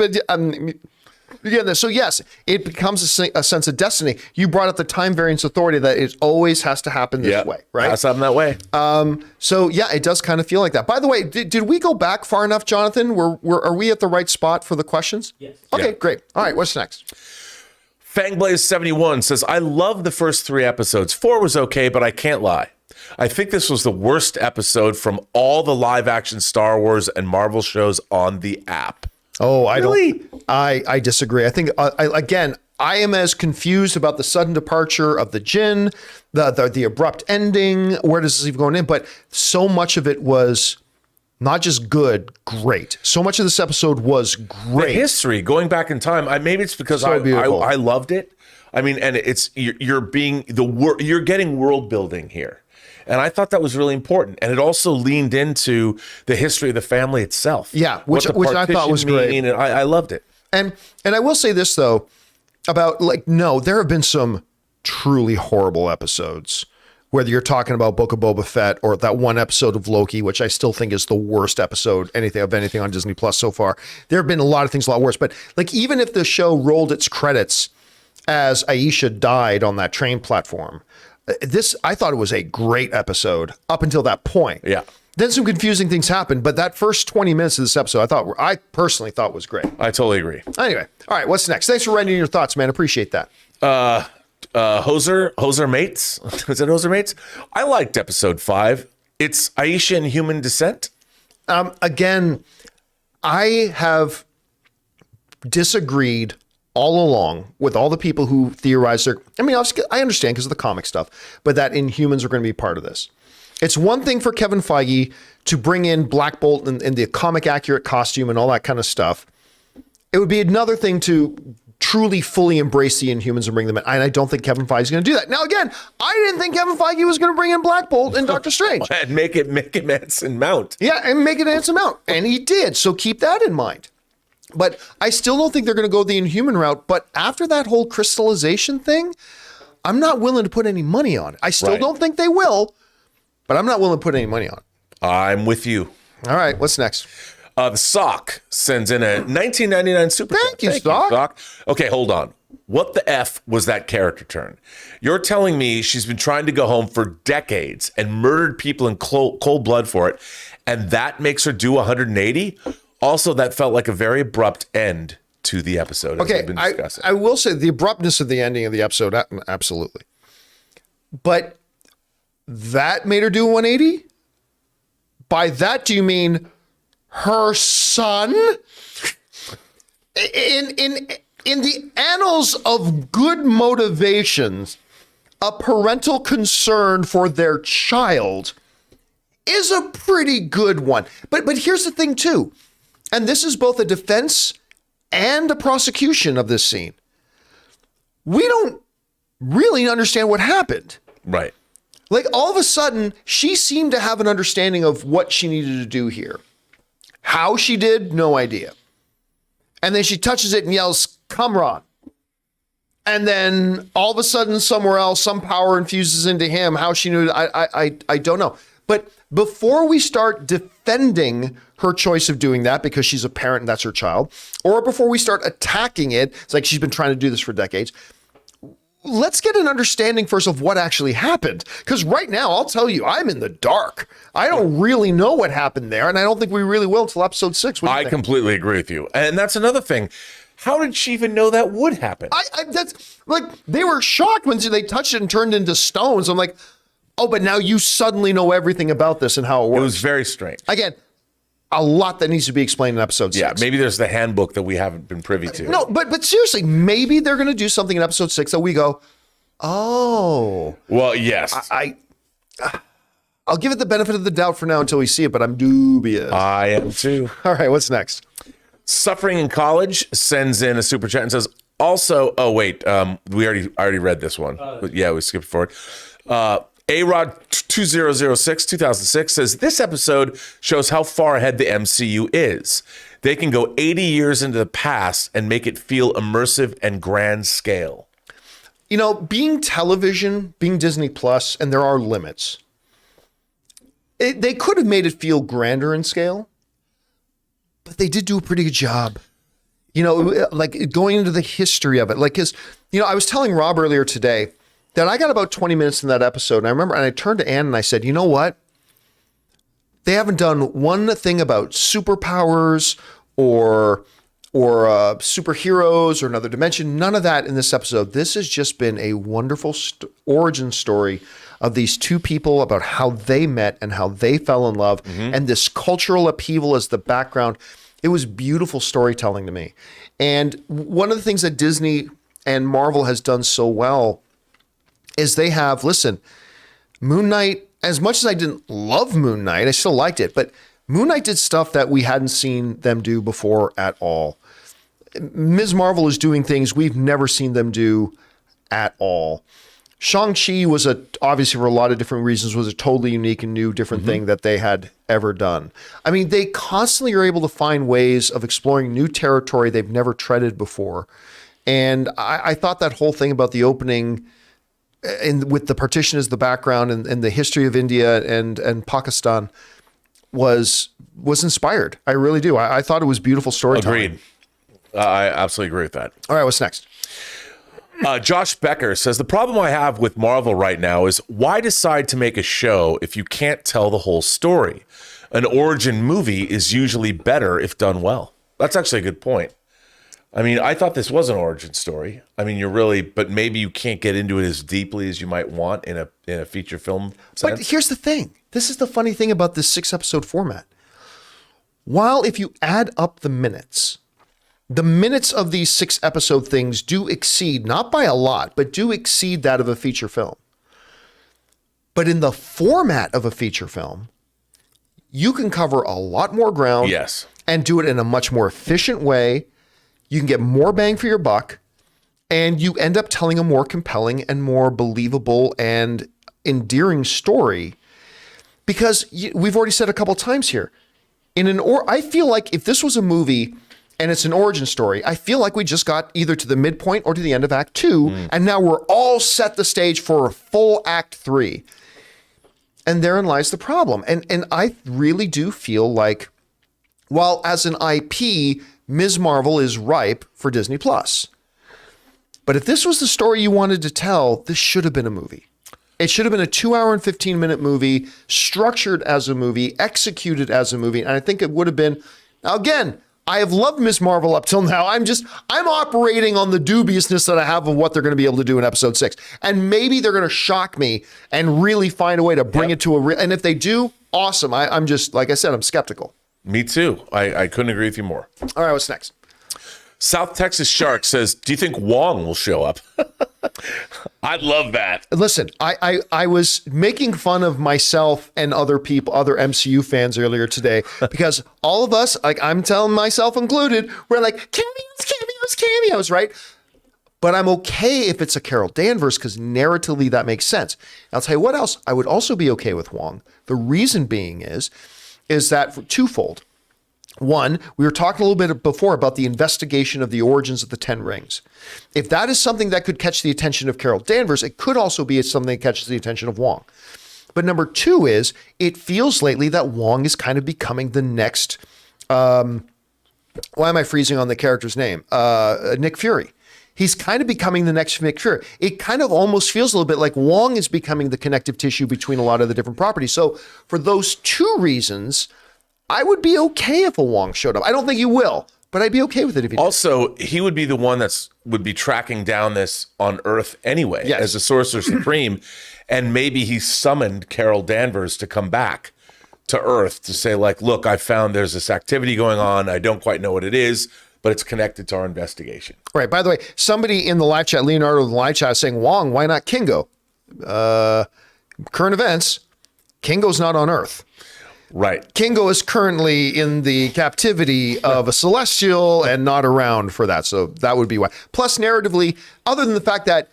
So yes, it becomes a sense of destiny. You brought up the time variance authority that it always has to happen this way, right? Has to happen that way. So yeah, it does kind of feel like that. By the way, did we go back far enough, Jonathan? Are we at the right spot for the questions? Yes. Okay, great. All right, what's next? Fangblaze71 says, I love the first 3 episodes. 4 was okay, but I can't lie. I think this was the worst episode from all the live action Star Wars and Marvel shows on the app. Oh, Really? I disagree. I think again, I am as confused about the sudden departure of the Jinn, the abrupt ending. Where does this even go in? But so much of it was not just good, great. So much of this episode was The great. history going back in time. Maybe it's because So beautiful. I loved it. I mean, and it's you're getting world building here, and I thought that was really important. And it also leaned into the history of the family itself. Yeah, What which the I thought was partition great. mean, and I loved it. And I will say this though, about no, there have been some truly horrible episodes. Whether you're talking about Book of Boba Fett or that one episode of Loki, which I still think is the worst episode anything on Disney Plus so far. There have been a lot of things a lot worse. But like even if the show rolled its credits as Aisha died on that train platform, I thought it was a great episode up until that point. Yeah. Then some confusing things happened, but that first 20 minutes of this episode, I personally thought was great. I totally agree. Anyway, all right, what's next? Thanks for writing in your thoughts, man. Appreciate that. Hoser Mates. Was it Hoser Mates? I liked episode 5. It's Aisha and Human Descent. Again, I have disagreed all along with all the people who theorize obviously I understand because of the comic stuff, but that Inhumans are going to be part of this. It's one thing for Kevin Feige to bring in Black Bolt in the comic accurate costume and all that kind of stuff. It would be another thing to truly fully embrace the Inhumans and bring them in. And I don't think Kevin Feige is going to do that. Now, again, I didn't think Kevin Feige was going to bring in Black Bolt and Doctor Strange. And make it Manson Mount. Yeah, and make it handsome out. And he did. So keep that in mind. But I still don't think they're going to go the Inhuman route. But after that whole crystallization thing, I'm not willing to put any money on it. I still don't think they will, but I'm not willing to put any money on it. I'm with you. All right, what's next? The Sock sends in a 1999 super chat. Thank you, Sock. Okay, hold on. What the F was that character turn? You're telling me she's been trying to go home for decades and murdered people in cold blood for it, and that makes her do 180? Also, that felt like a very abrupt end to the episode, as we've been discussing. I will say the abruptness of the ending of the episode, absolutely. But that made her do 180? By that, do you mean her son? In the annals of good motivations, a parental concern for their child is a pretty good one. But here's the thing too, and this is both a defense and a prosecution of this scene. We don't really understand what happened. Right. Like all of a sudden, she seemed to have an understanding of what she needed to do here. How she did, no idea. And then she touches it and yells, "Kamran." And then all of a sudden, somewhere else, some power infuses into him. How she knew, I don't know. But before we start defending her choice of doing that because she's a parent and that's her child, or before we start attacking it, it's like she's been trying to do this for decades, let's get an understanding first of what actually happened. Because right now, I'll tell you, I'm in the dark. I don't really know what happened there, and I don't think we really will until episode 6. I completely agree with you. And that's another thing. How did she even know that would happen? That's like, they were shocked when they touched it and turned into stones. I'm like, oh, but now you suddenly know everything about this and how it works. It was very strange. Again, a lot that needs to be explained in episode 6. Yeah, maybe there's the handbook that we haven't been privy to. No, but seriously, maybe they're going to do something in episode 6 that we go, oh. Well, yes. I'll give it the benefit of the doubt for now until we see it, but I'm dubious. I am too. All right, what's next? Suffering in College sends in a super chat and says, also, oh, wait, we already read this one. But yeah, we skipped forward. A-Rod 2006, 2006 says, this episode shows how far ahead the MCU is. They can go 80 years into the past and make it feel immersive and grand scale. You know, being television, being Disney Plus, and there are limits, they could have made it feel grander in scale, but they did do a pretty good job. You know, like going into the history of it. Like, because, you know, I was telling Rob earlier today that I got about 20 minutes in that episode, and I remember, and I turned to Ann and I said, you know what? They haven't done one thing about superpowers or superheroes or another dimension. None of that in this episode. This has just been a wonderful origin story of these two people, about how they met and how they fell in love, and this cultural upheaval as the background. It was beautiful storytelling to me. And one of the things that Disney and Marvel has done so well is they have, listen, Moon Knight, as much as I didn't love Moon Knight, I still liked it, but Moon Knight did stuff that we hadn't seen them do before at all. Ms. Marvel is doing things we've never seen them do at all. Shang-Chi was obviously for a lot of different reasons, was a totally unique and new different thing that they had ever done. I mean, they constantly are able to find ways of exploring new territory they've never treaded before. And I thought that whole thing about the opening with the partition as the background and the history of India and Pakistan was inspired. I really do. I thought it was beautiful storytelling. Agreed. I absolutely agree with that. All right, what's next? Josh Becker says, the problem I have with Marvel right now is why decide to make a show if you can't tell the whole story? An origin movie is usually better if done well. That's actually a good point. I mean, I thought this was an origin story. I mean, but maybe you can't get into it as deeply as you might want in a feature film sense. But here's the thing. This is the funny thing about this 6-episode format. While if you add up the minutes of these 6-episode things do exceed, not by a lot, but do exceed that of a feature film. But in the format of a feature film, you can cover a lot more ground. Yes. And do it in a much more efficient way. You can get more bang for your buck, and you end up telling a more compelling and more believable and endearing story. Because we've already said a couple times here, I feel like if this was a movie and it's an origin story, I feel like we just got either to the midpoint or to the end of Act 2, and now we're all set the stage for a full Act 3. And therein lies the problem. And I really do feel like, while as an IP, Ms. Marvel is ripe for Disney+. But if this was the story you wanted to tell, this should have been a movie. It should have been a 2-hour and 15-minute movie, structured as a movie, executed as a movie. And I think it would have been, now again, I have loved Ms. Marvel up till now. I'm operating on the dubiousness that I have of what they're going to be able to do in episode 6. And maybe they're going to shock me and really find a way to bring it to and if they do, awesome. I'm just, like I said, I'm skeptical. Me too. I couldn't agree with you more. All right, what's next? South Texas Shark says, do you think Wong will show up? I'd love that. Listen, I was making fun of myself and other people, other MCU fans earlier today, because all of us, like I'm telling myself included, we're like, cameos, right? But I'm okay if it's a Carol Danvers, because narratively that makes sense. And I'll tell you what else, I would also be okay with Wong. The reason being is that for twofold. One, we were talking a little bit before about the investigation of the origins of the 10 rings. If that is something that could catch the attention of Carol Danvers, it could also be something that catches the attention of Wong. But number two is, it feels lately that Wong is kind of becoming the next, why am I freezing on the character's name? Nick Fury. He's kind of becoming the next Nick Fury. It kind of almost feels a little bit like Wong is becoming the connective tissue between a lot of the different properties. So for those two reasons, I would be okay if a Wong showed up. I don't think you will, but I'd be okay with it if he did. Also, he would be the one would be tracking down this on Earth anyway, as the Sorcerer Supreme. And maybe he summoned Carol Danvers to come back to Earth to say, like, look, I found there's this activity going on. I don't quite know what it is, but it's connected to our investigation. Right. By the way, somebody in the live chat, Leonardo in the live chat, is saying, Wong, why not Kingo? Current events, Kingo's not on Earth. Right. Kingo is currently in the captivity of a Celestial and not around for that. So that would be why. Plus, narratively, other than the fact that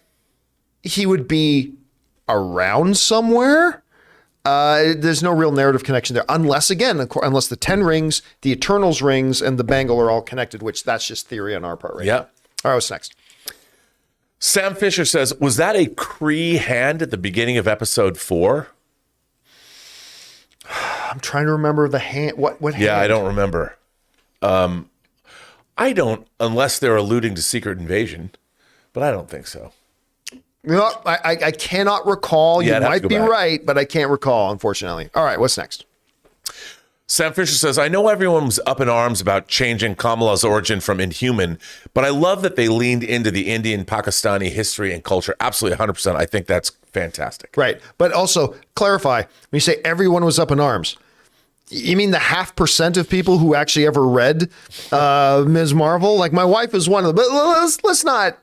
he would be around somewhere, there's no real narrative connection there. Unless the 10 rings, the Eternals rings, and the bangle are all connected, which that's just theory on our part right now. All right, what's next? Sam Fisher says, was that a Kree hand at the beginning of episode 4? I'm trying to remember the hand. What hand? Yeah, I don't remember. I don't, unless they're alluding to Secret Invasion, but I don't think so. No, I cannot recall. Yeah, you might be right, but I can't recall, unfortunately. All right, what's next? Sam Fisher says, I know everyone was up in arms about changing Kamala's origin from Inhuman, but I love that they leaned into the Indian Pakistani history and culture. Absolutely, 100%. I think that's fantastic. Right. But also, clarify, when you say everyone was up in arms, You mean the 0.5% of people who actually ever read Ms. Marvel? Like my wife is one of them. But let's not,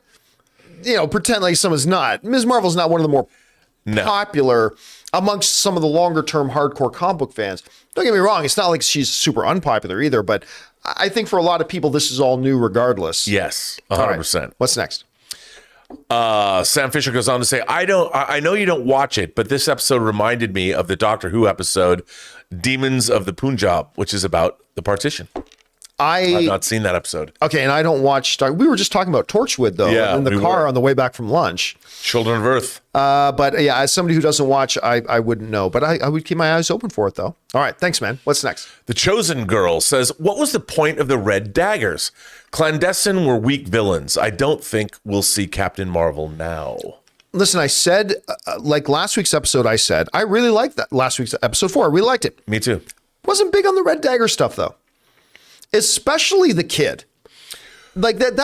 pretend like someone's not. Ms. Marvel's not one of the more popular amongst some of the longer term hardcore comic book fans. Don't get me wrong. It's not like she's super unpopular either, but I think for a lot of people, this is all new regardless. Yes, 100%. Right. What's next? Sam Fisher goes on to say, I know you don't watch it, but this episode reminded me of the Doctor Who episode, Demons of the Punjab, which is about the partition. I've not seen that episode. Okay, and I don't watch we were just talking about Torchwood, though, in the car on the way back from lunch. Children of Earth. But yeah, as somebody who doesn't watch, I wouldn't know. But I would keep my eyes open for it, though. All right, thanks, man. What's next? The Chosen Girl says, what was the point of the Red Daggers? Clandestine were weak villains. I don't think we'll see Captain Marvel now. Listen, I said, like last week's episode, I said, I really liked that. Last week's episode 4, I really liked it. Me too. Wasn't big on the Red Dagger stuff, though. Especially the kid. Like that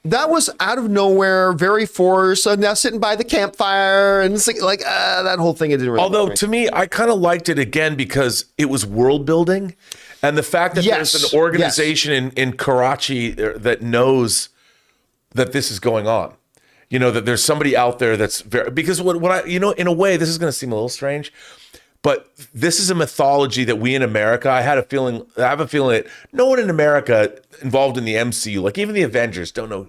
was out of nowhere, very forced. So now sitting by the campfire and that whole thing. It didn't really. Although to me, I kind of liked it again because it was world building, and the fact that there's an organization in Karachi that knows that this is going on. That there's somebody out there that's because what I in a way, this is going to seem a little strange. But this is a mythology that we in America, I have a feeling that no one in America involved in the MCU, like even the Avengers, don't know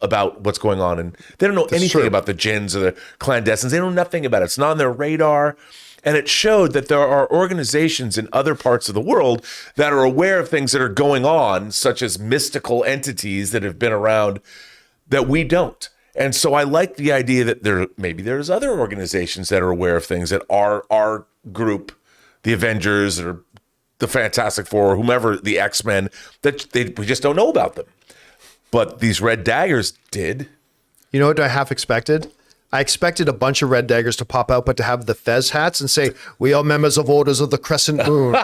about what's going on. And they don't know anything about the Jinns or the clandestines. They know nothing about it. It's not on their radar. And it showed that there are organizations in other parts of the world that are aware of things that are going on, such as mystical entities that have been around that we don't. And so I like the idea that there's other organizations that are aware of things that our group, the Avengers or the Fantastic Four, or whomever, the X-Men, that we just don't know about them. But these Red Daggers did. You know what I half expected? I expected a bunch of Red Daggers to pop out, but to have the fez hats and say, "We are members of Orders of the Crescent Moon.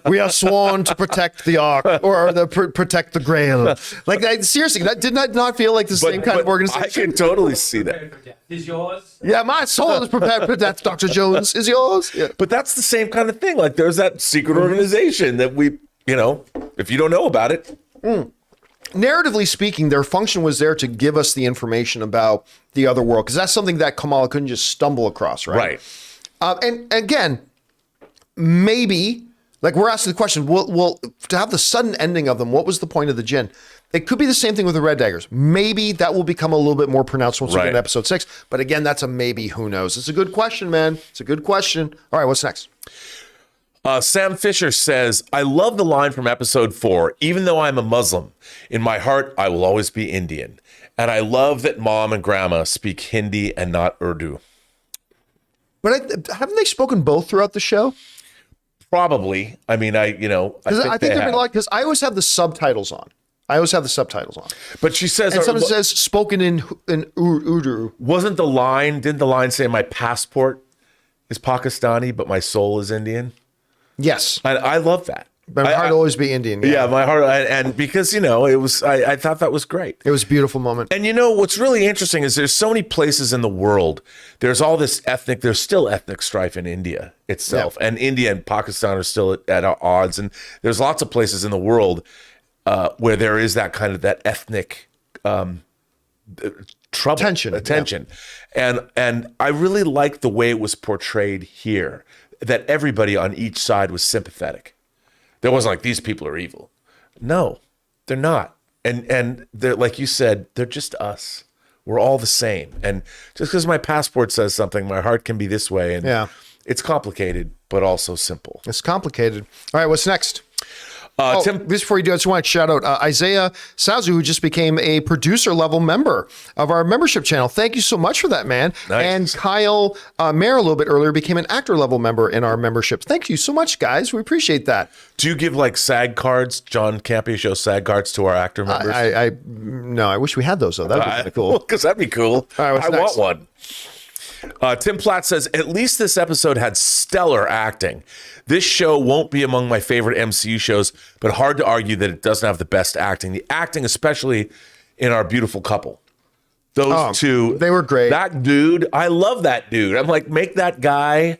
We are sworn to protect the Ark or protect the Grail." Like that, seriously, that did not feel like the same kind of organization. I can totally see that. Is yours? Yeah, my soul is prepared for death. Dr. Jones is yours. Yeah. But that's the same kind of thing. Like there's that secret organization that we, if you don't know about it. Narratively speaking, their function was there to give us the information about the other world, because that's something that Kamala couldn't just stumble across, right? Right. And again, maybe, like we're asking the question, well, to have the sudden ending of them, what was the point of the Jinn? It could be the same thing with the Red Daggers. Maybe that will become a little bit more pronounced once we get to episode 6. But again, that's a maybe. Who knows? It's a good question, man. It's a good question. All right, what's next? Sam Fisher says, I love the line from episode 4. Even though I'm a Muslim, in my heart, I will always be Indian. And I love that mom and grandma speak Hindi and not Urdu. But haven't they spoken both throughout the show? Probably. I mean, I think they've been like, because I always have the subtitles on. But she says, and someone says spoken in Urdu. Didn't the line say my passport is Pakistani, but my soul is Indian? Yes. I love that. My heart will always be Indian. Yeah, my heart. And because, it was, I thought that was great. It was a beautiful moment. And what's really interesting is there's so many places in the world. There's still ethnic strife in India itself. Yeah. And India and Pakistan are still at odds. And there's lots of places in the world where there is that kind of that ethnic trouble. Attention. Yeah. And I really like the way it was portrayed here, that everybody on each side was sympathetic. There wasn't like, these people are evil. No, they're not. And they're, like you said, they're just us. We're all the same. And just because my passport says something, my heart can be this way. And it's complicated, but also simple. It's complicated. All right, what's next? Tim, just before you do, I just want to shout out Isaiah Sazu, who just became a producer level member of our membership channel. Thank you so much for that, man. Nice. And Kyle Mayer, a little bit earlier, became an actor level member in our membership. Thank you so much, guys. We appreciate that. Do you give like SAG cards, John Campea Show SAG cards to our actor members? No, I wish we had those, though. That would be kind of cool. Because that'd be cool. All right, I want one. Tim Platt says, at least this episode had stellar acting. This show won't be among my favorite MCU shows, but hard to argue that it doesn't have the best acting. The acting, especially in our beautiful couple. Those two. They were great. That dude, I love that dude. I'm like, make that guy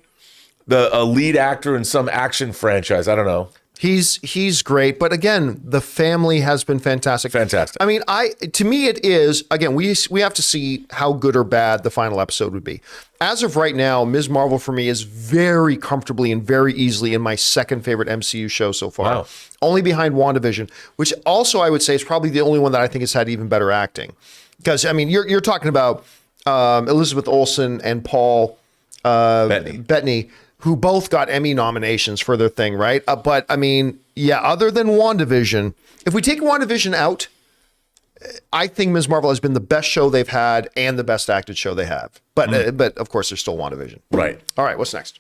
a lead actor in some action franchise. I don't know. He's great, but again, the family has been fantastic. Fantastic. I mean, to me it is, again, we have to see how good or bad the final episode would be. As of right now, Ms. Marvel for me is very comfortably and very easily in my second favorite MCU show so far. Wow. Only behind WandaVision, which also I would say is probably the only one that I think has had even better acting. Because I mean, you're talking about Elizabeth Olsen and Paul Bettany, who both got Emmy nominations for their thing, right? But I mean, yeah, other than WandaVision, if we take WandaVision out, I think Ms. Marvel has been the best show they've had and the best acted show they have. But of course, there's still WandaVision. Right. All right, what's next?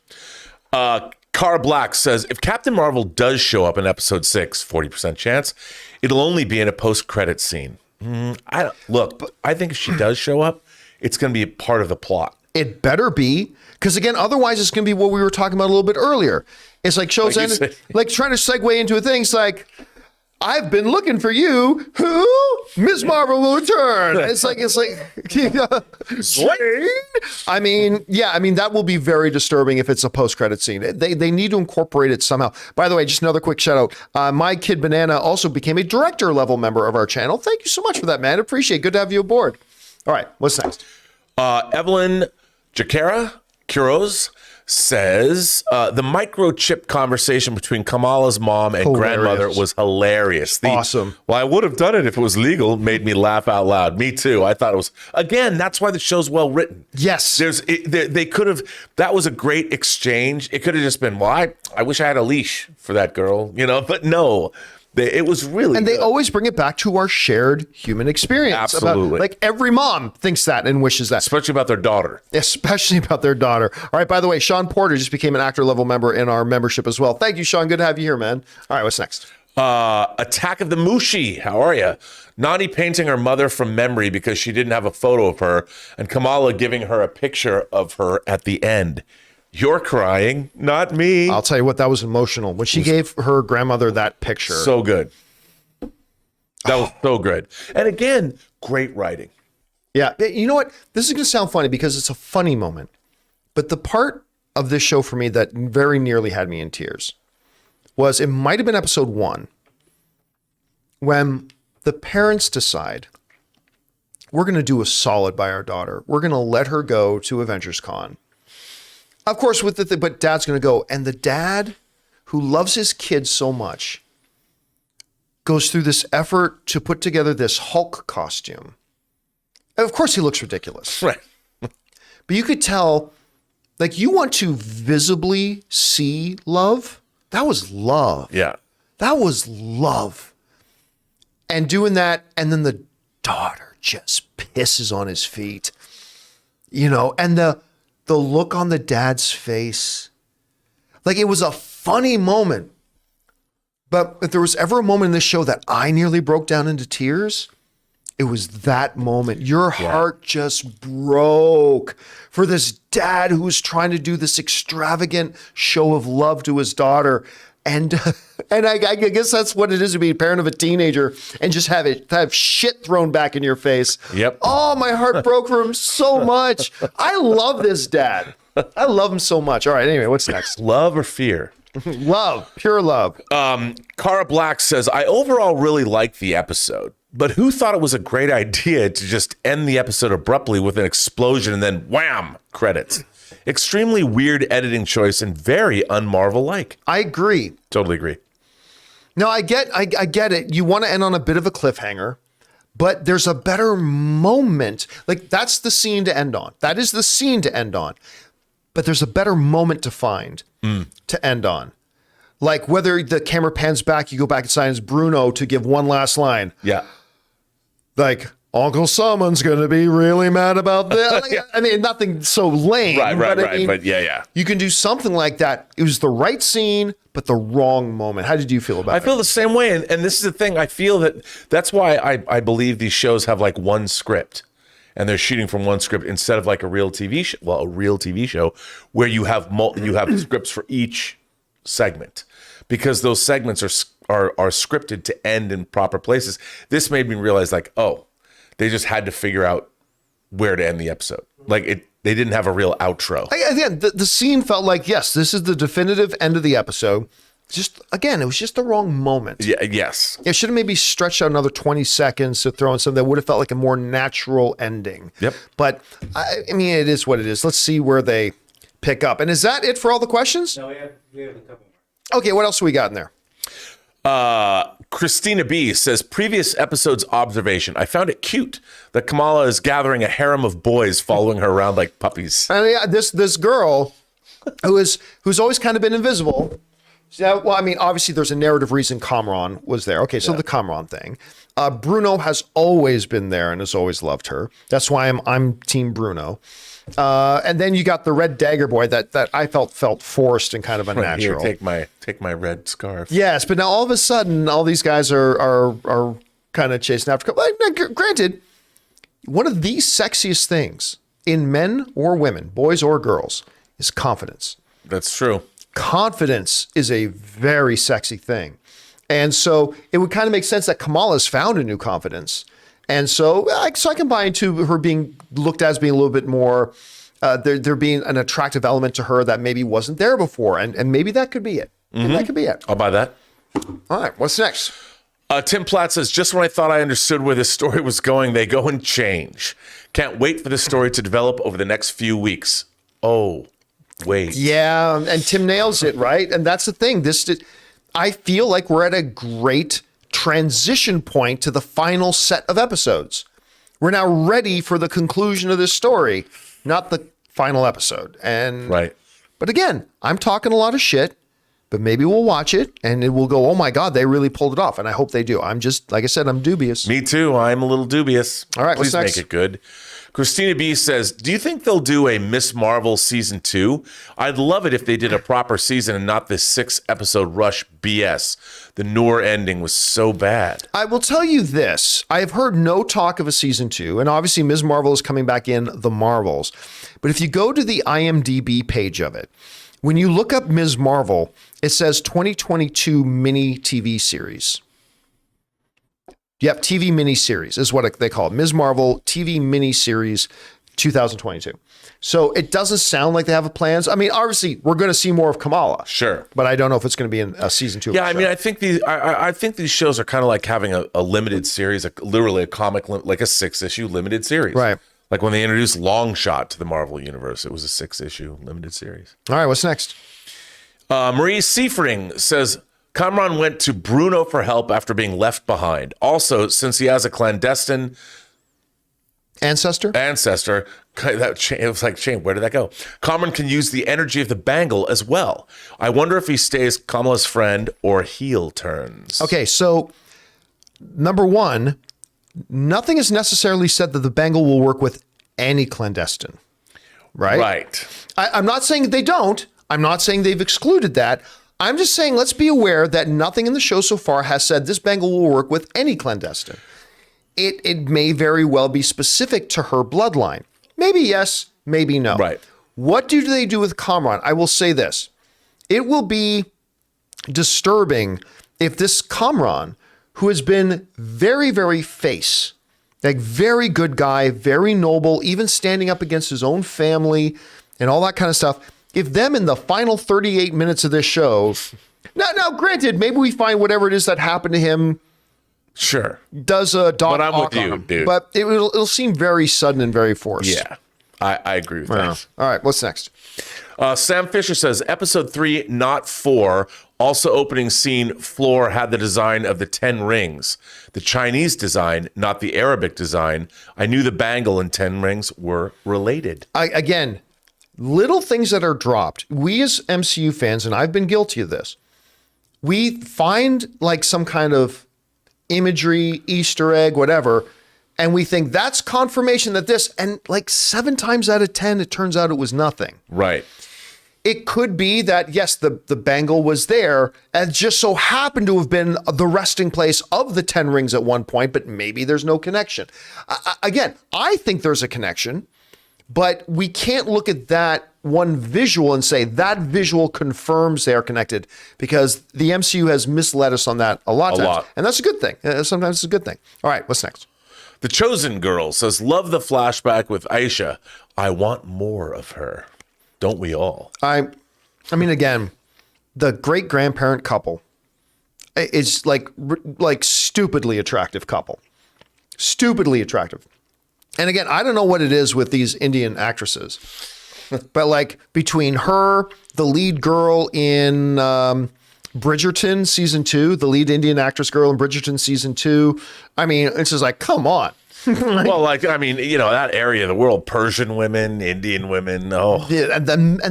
Cara Black says, if Captain Marvel does show up in episode 6, 40% chance, it'll only be in a post-credit scene. I think if she does show up, it's going to be a part of the plot. It better be, because again, otherwise it's going to be what we were talking about a little bit earlier. It's like shows Like you end, say. like trying to segue into a thing. It's like, I've been looking for you. Who? Ms. Marvel will return. It's like, I mean, yeah, I mean, that will be very disturbing if it's a post-credit scene. They need to incorporate it somehow. By the way, just another quick shout out. My kid Banana also became a director level member of our channel. Thank you so much for that, man. Appreciate it. Good to have you aboard. All right, what's next? Evelyn Jakara Kuros says the microchip conversation between Kamala's mom and grandmother was hilarious. Awesome. Well, I would have done it if it was legal. Made me laugh out loud. Me too. I thought it was, again, that's why the show's well written. Yes. They could have, that was a great exchange. It could have just been, well, I wish I had a leash for that girl, but no. It was really And good. they always bring it back to our shared human experience. Absolutely. Like every mom thinks that and wishes that. Especially about their daughter. Especially about their daughter. All right, by the way, Sean Porter just became an actor level member in our membership as well. Thank you, Sean. Good to have you here, man. All right, what's next? Attack of the Mushi. How are you? Nani painting her mother from memory because she didn't have a photo of her, and Kamala giving her a picture of her at the end. You're crying, not me. I'll tell you what, that was emotional. When she gave her grandmother that picture. So good. That was so good. And again, great writing. Yeah. You know what? This is going to sound funny because it's a funny moment. But the part of this show for me that very nearly had me in tears was, it might have been episode 1, when the parents decide, we're going to do a solid by our daughter. We're going to let her go to Avengers Con. Of course, with but dad's going to go. And the dad, who loves his kids so much, goes through this effort to put together this Hulk costume. And of course, he looks ridiculous. Right. But you could tell, like, you want to visibly see love. That was love. Yeah. That was love. And doing that, and then the daughter just pisses on his feet. And the look on the dad's face, like, it was a funny moment. But if there was ever a moment in this show that I nearly broke down into tears, it was that moment. Your heart just broke for this dad who was trying to do this extravagant show of love to his daughter. And I guess that's what it is to be a parent of a teenager and just have shit thrown back in your face. Yep. Oh, my heart broke for him so much. I love this dad. I love him so much. All right, anyway, what's next? Love or fear? Love, pure love. Cara Black says, I overall really liked the episode, but who thought it was a great idea to just end the episode abruptly with an explosion and then wham, credits? Extremely weird editing choice and very un-Marvel-like. I agree. Totally agree. No, I get it. You want to end on a bit of a cliffhanger, but there's a better moment. Like, that's the scene to end on. That is the scene to end on. But there's a better moment to find to end on. Like, whether the camera pans back, you go back inside as Bruno to give one last line. Yeah. Like, Uncle Someone's going to be really mad about this. Like, I mean, nothing so lame. Right. I mean, But yeah. you can do something like that. It was the right scene, but the wrong moment. How did you feel about it? I feel the same way. And this is the thing. I feel that's why I believe these shows have like one script. And they're shooting from one script instead of like a real TV show. Well, a real TV show where you have scripts for each segment, because those segments are scripted to end in proper places. This made me realize, like, oh, they just had to figure out where to end the episode. Like they didn't have a real outro. Again, the scene felt like, yes, this is the definitive end of the episode. Just, again, it was just the wrong moment. Yeah, yes. It should have maybe stretched out another 20 seconds to throw in something that would have felt like a more natural ending. Yep. But, I mean, it is what it is. Let's see where they pick up. And is that it for all the questions? No, we have a couple more. Okay, what else do we got in there? Christina B says, previous episode's observation. I found it cute that Kamala is gathering a harem of boys following her around like puppies. And yeah, this girl who's always kind of been invisible. Yeah, well, I mean, obviously there's a narrative reason Kamran was there. Okay, so the Kamran thing. Bruno has always been there and has always loved her. That's why I'm Team Bruno. And then you got the red dagger boy that I felt forced and kind of unnatural. Here, take my red scarf. Yes, but now all of a sudden, all these guys are kind of chasing after. Granted, one of the sexiest things in men or women, boys or girls, is confidence. That's true. Confidence is a very sexy thing. And so it would kind of make sense that Kamala's found a new confidence. And so I can buy into her being looked at as being a little bit more, there being an attractive element to her that maybe wasn't there before. And maybe that could be it. Mm-hmm. That could be it. I'll buy that. All right, what's next? Tim Platt says, just when I thought I understood where this story was going, they go and change. Can't wait for the story to develop over the next few weeks. Oh, wait. Yeah, and Tim nails it, right? And that's the thing. I feel like we're at a great transition point to the final set of episodes. We're now ready for the conclusion of this story, not the final episode. And right. But again, I'm talking a lot of shit, but maybe we'll watch it and it will go, oh my God, they really pulled it off. And I hope they do. I'm just, like I said, I'm dubious. Me too. I'm a little dubious. All right, please make it good. Christina B says, do you think they'll do a Miss Marvel season 2? I'd love it if they did a proper season and not this 6-episode rush BS. The Noor ending was so bad. I will tell you this. I have heard no talk of a season 2, and obviously Ms. Marvel is coming back in The Marvels. But if you go to the IMDb page of it, when you look up Ms. Marvel, it says 2022 mini TV series. Yep, TV miniseries is what they call it. Ms. Marvel TV miniseries 2022. So it doesn't sound like they have plans. I mean, obviously, we're going to see more of Kamala. Sure. But I don't know if it's going to be in a season 2. Yeah, I mean, I think these shows are kind of like having a limited series, literally a comic, like a 6-issue limited series. Right. Like when they introduced Longshot to the Marvel Universe, it was a 6-issue limited series. All right, what's next? Marie Seifering says, Kamran went to Bruno for help after being left behind. Also, since he has a clandestine ancestor, it was like, Shane, where did that go? Kamran can use the energy of the bangle as well. I wonder if he stays Kamala's friend or heel turns. Okay, so number one, nothing is necessarily said that the bangle will work with any clandestine, right? Right. I'm not saying they don't. I'm not saying they've excluded that. I'm just saying, let's be aware that nothing in the show so far has said this bangle will work with any clandestine. It may very well be specific to her bloodline. Maybe yes, maybe no. Right. What do they do with Kamran? I will say this. It will be disturbing if this Kamran, who has been very, very like very good guy, very noble, even standing up against his own family and all that kind of stuff, if them in the final 38 minutes of this show, now granted, maybe we find whatever it is that happened to him. Sure. Does a dog. But I'm with you, dude. But it'll seem very sudden and very forced. Yeah, I agree with that. All right, what's next? Sam Fisher says, episode 3, not 4. Also opening scene, Floor had the design of the 10 rings. The Chinese design, not the Arabic design. I knew the bangle and 10 rings were related. Again, little things that are dropped. We as MCU fans, and I've been guilty of this, we find like some kind of imagery, Easter egg, whatever, and we think that's confirmation that this, and like 7 times out of 10, it turns out it was nothing. Right. It could be that, yes, the bangle was there and just so happened to have been the resting place of the 10 rings at one point, but maybe there's no connection. Again, I think there's a connection, but we can't look at that one visual and say that visual confirms they are connected, because the MCU has misled us on that a lot of times. And that's a good thing. Sometimes it's a good thing. All right, what's next? The Chosen Girl says, love the flashback with Aisha. I want more of her. Don't we all? I mean, again, the great grandparent couple is like stupidly attractive couple. Stupidly attractive. And again, I don't know what it is with these Indian actresses, but like between her, the lead girl in Bridgerton season 2, the lead Indian actress girl in Bridgerton season 2. I mean, it's just like, come on. Well, like, I mean, you know, that area of the world, Persian women, Indian women. Oh, Yeah, and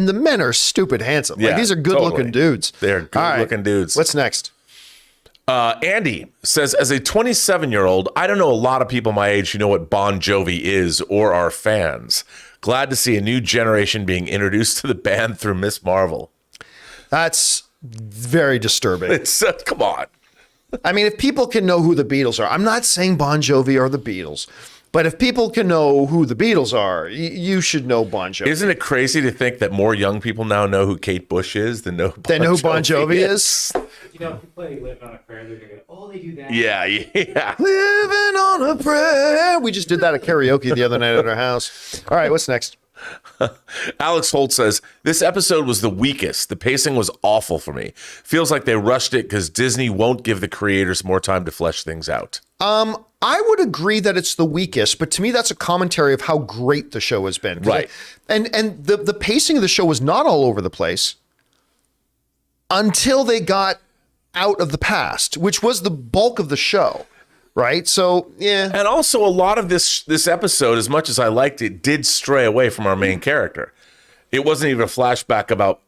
the men are stupid handsome. Like, Yeah, these are good totally. looking dudes. They're good looking dudes. What's next? Andy says, as a 27-year-old, I don't know a lot of people my age who know what Bon Jovi is or are fans. Glad to see a new generation being introduced to the band through Miss Marvel. That's very disturbing. It's come on. I mean, if people can know who the Beatles are, I'm not saying Bon Jovi are the Beatles, but if people can know who the Beatles are, you should know Bon Jovi. Isn't it crazy to think that more young people now know who Kate Bush is than know They know who Bon Jovi is? You know, if you play Living on a Prayer, they're going to go, oh, they do that. Yeah. Living on a prayer. We just did that at karaoke the other night at our house. All right, what's next? Alex Holt says, this episode was the weakest. The pacing was awful for me. Feels like they rushed it because Disney won't give the creators more time to flesh things out. I would agree that it's the weakest, but to me, that's a commentary of how great the show has been. Right. And the pacing of the show was not all over the place until they got out of the past, which was the bulk of the show. Right. So, yeah. And also a lot of this episode, as much as I liked it, did stray away from our main character. It wasn't even a flashback about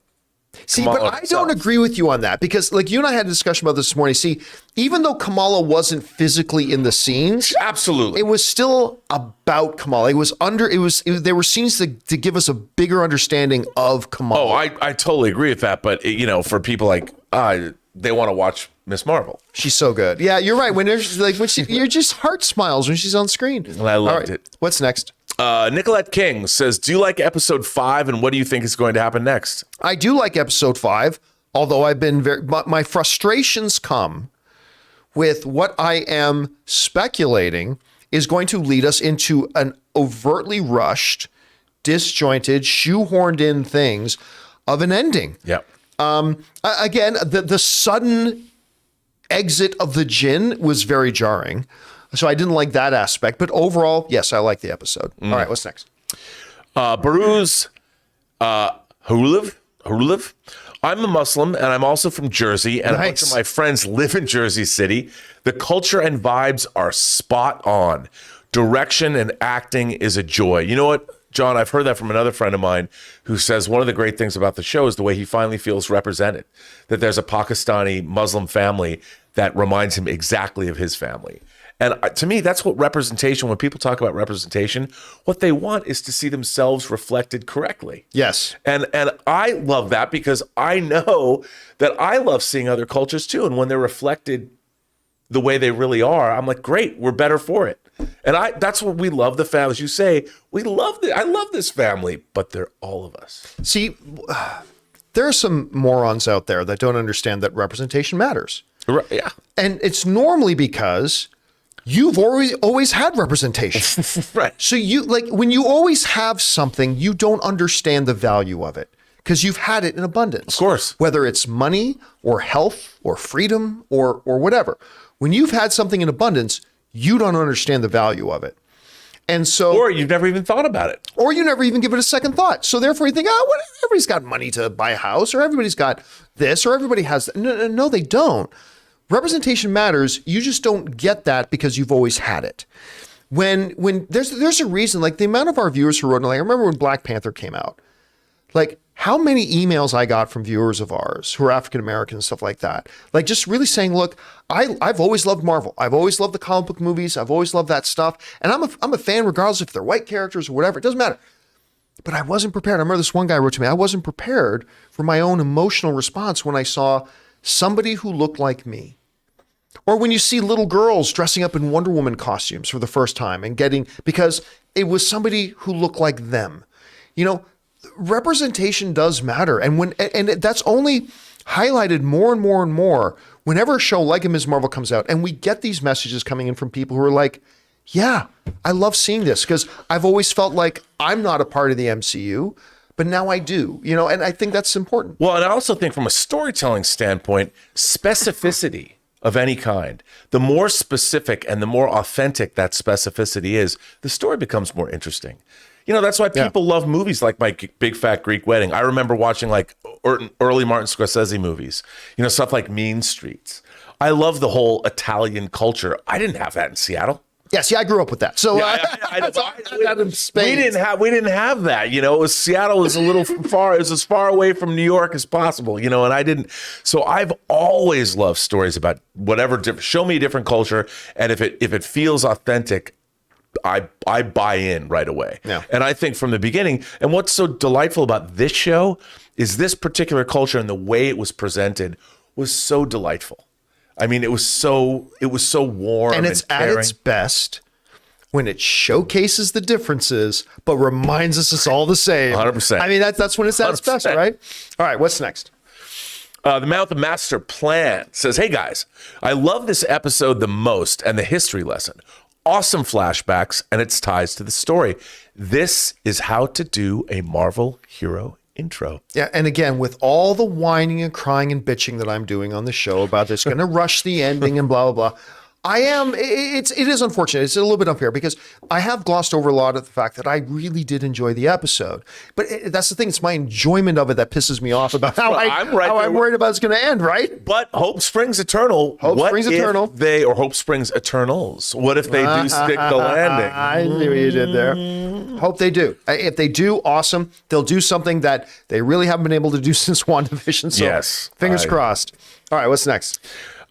See, Kamala but I herself. don't agree with you on that because, like, you and I had a discussion about this morning. See, even though Kamala wasn't physically in the scenes, Absolutely. it was still about Kamala. It was there were scenes to give us a bigger understanding of Kamala. Oh, I totally agree with that. But, you know, for people like, they want to watch Miss Marvel. She's so good. Yeah, you're right. You're just heart smiles when she's on screen. I loved it. What's next? Nicolette King says, do you like episode 5 and what do you think is going to happen next? I do like episode 5, although I've been my frustrations come with what I am speculating is going to lead us into an overtly rushed, disjointed, shoehorned in things of an ending. Yeah. Again, the sudden exit of the Jinn was very jarring. So I didn't like that aspect. But overall, yes, I like the episode. All right, what's next? Baruz Hulev. I'm a Muslim and I'm also from Jersey, and a bunch of my friends live in Jersey City. The culture and vibes are spot on. Direction and acting is a joy. You know what, John, I've heard that from another friend of mine who says one of the great things about the show is the way he finally feels represented, that there's a Pakistani Muslim family that reminds him exactly of his family. And to me, that's what representation, when people talk about representation, what they want is to see themselves reflected correctly. Yes. And I love that because I know that I love seeing other cultures too. And when they're reflected the way they really are, I'm like, great, we're better for it. And that's what we love the family. As you say, I love this family, but they're all of us. See, there are some morons out there that don't understand that representation matters. Right, yeah. And it's normally because you've always had representation. Right. So when you always have something, you don't understand the value of it because you've had it in abundance. Of course. Whether it's money or health or freedom or whatever. When you've had something in abundance, you don't understand the value of it. And so, Or you've never even thought about it. or you never even give it a second thought. So therefore you think, everybody's got money to buy a house, or everybody's got this, or everybody has that. No, they don't. Representation matters. You just don't get that because you've always had it. When there's a reason, like the amount of our viewers who wrote, like I remember when Black Panther came out, like how many emails I got from viewers of ours who are African American and stuff like that, like just really saying, look, I've always loved Marvel. I've always loved the comic book movies. I've always loved that stuff, and I'm a fan regardless if they're white characters or whatever. It doesn't matter. But I wasn't prepared. I remember this one guy wrote to me, I wasn't prepared for my own emotional response when I saw somebody who looked like me. Or when you see little girls dressing up in Wonder Woman costumes for the first time and because it was somebody who looked like them. You know, representation does matter. And that's only highlighted more and more and more whenever a show like a Ms. Marvel comes out, and we get these messages coming in from people who are like, yeah, I love seeing this because I've always felt like I'm not a part of the MCU, but now I do, and I think that's important. Well, and I also think from a storytelling standpoint, specificity of any kind, the more specific and the more authentic that specificity is, the story becomes more interesting. That's why people love movies like My Big Fat Greek Wedding. I remember watching like early Martin Scorsese movies, stuff like Mean Streets. I love the whole Italian culture. I didn't have that in Seattle. Yeah, see, I grew up with that. So we didn't have that. Seattle was a little far. It was as far away from New York as possible. And I didn't. So I've always loved stories about whatever. Show me a different culture, and if it feels authentic, I buy in right away. Yeah. And I think from the beginning, and what's so delightful about this show is this particular culture and the way it was presented was so delightful. I mean, it was so warm and it's caring. at its best when it showcases the differences, but reminds us it's all the same. 100%. I mean, that's when it's at its best, right? All right, what's next? The Man with the Master Plan says, "Hey guys, I love this episode the most and the history lesson. Awesome flashbacks and its ties to the story. This is how to do a Marvel hero intro." Yeah, and again, with all the whining and crying and bitching that I'm doing on the show about this, going to rush the ending and blah, blah, blah. It is unfortunate. It's a little bit unfair because I have glossed over a lot of the fact that I really did enjoy the episode. But that's the thing. It's my enjoyment of it that pisses me off about how I'm worried about it's going to end, right? But hope springs eternal. Hope springs eternal. Hope springs eternals. What if they do stick the landing? I see what you did there. Hope they do. If they do, awesome. They'll do something that they really haven't been able to do since WandaVision. So yes, fingers crossed. All right, what's next?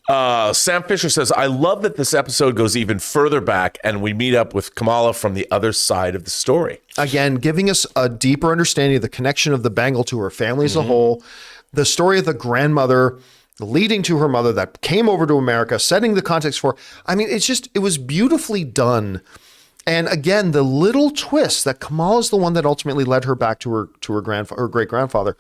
Sam Fisher says, "I love that this episode goes even further back and we meet up with Kamala from the other side of the story." Again, giving us a deeper understanding of the connection of the Bangle to her family as a whole, the story of the grandmother leading to her mother that came over to America, setting the context for, I mean, it was beautifully done. And again, the little twist that Kamala's the one that ultimately led her back to her great grandfather.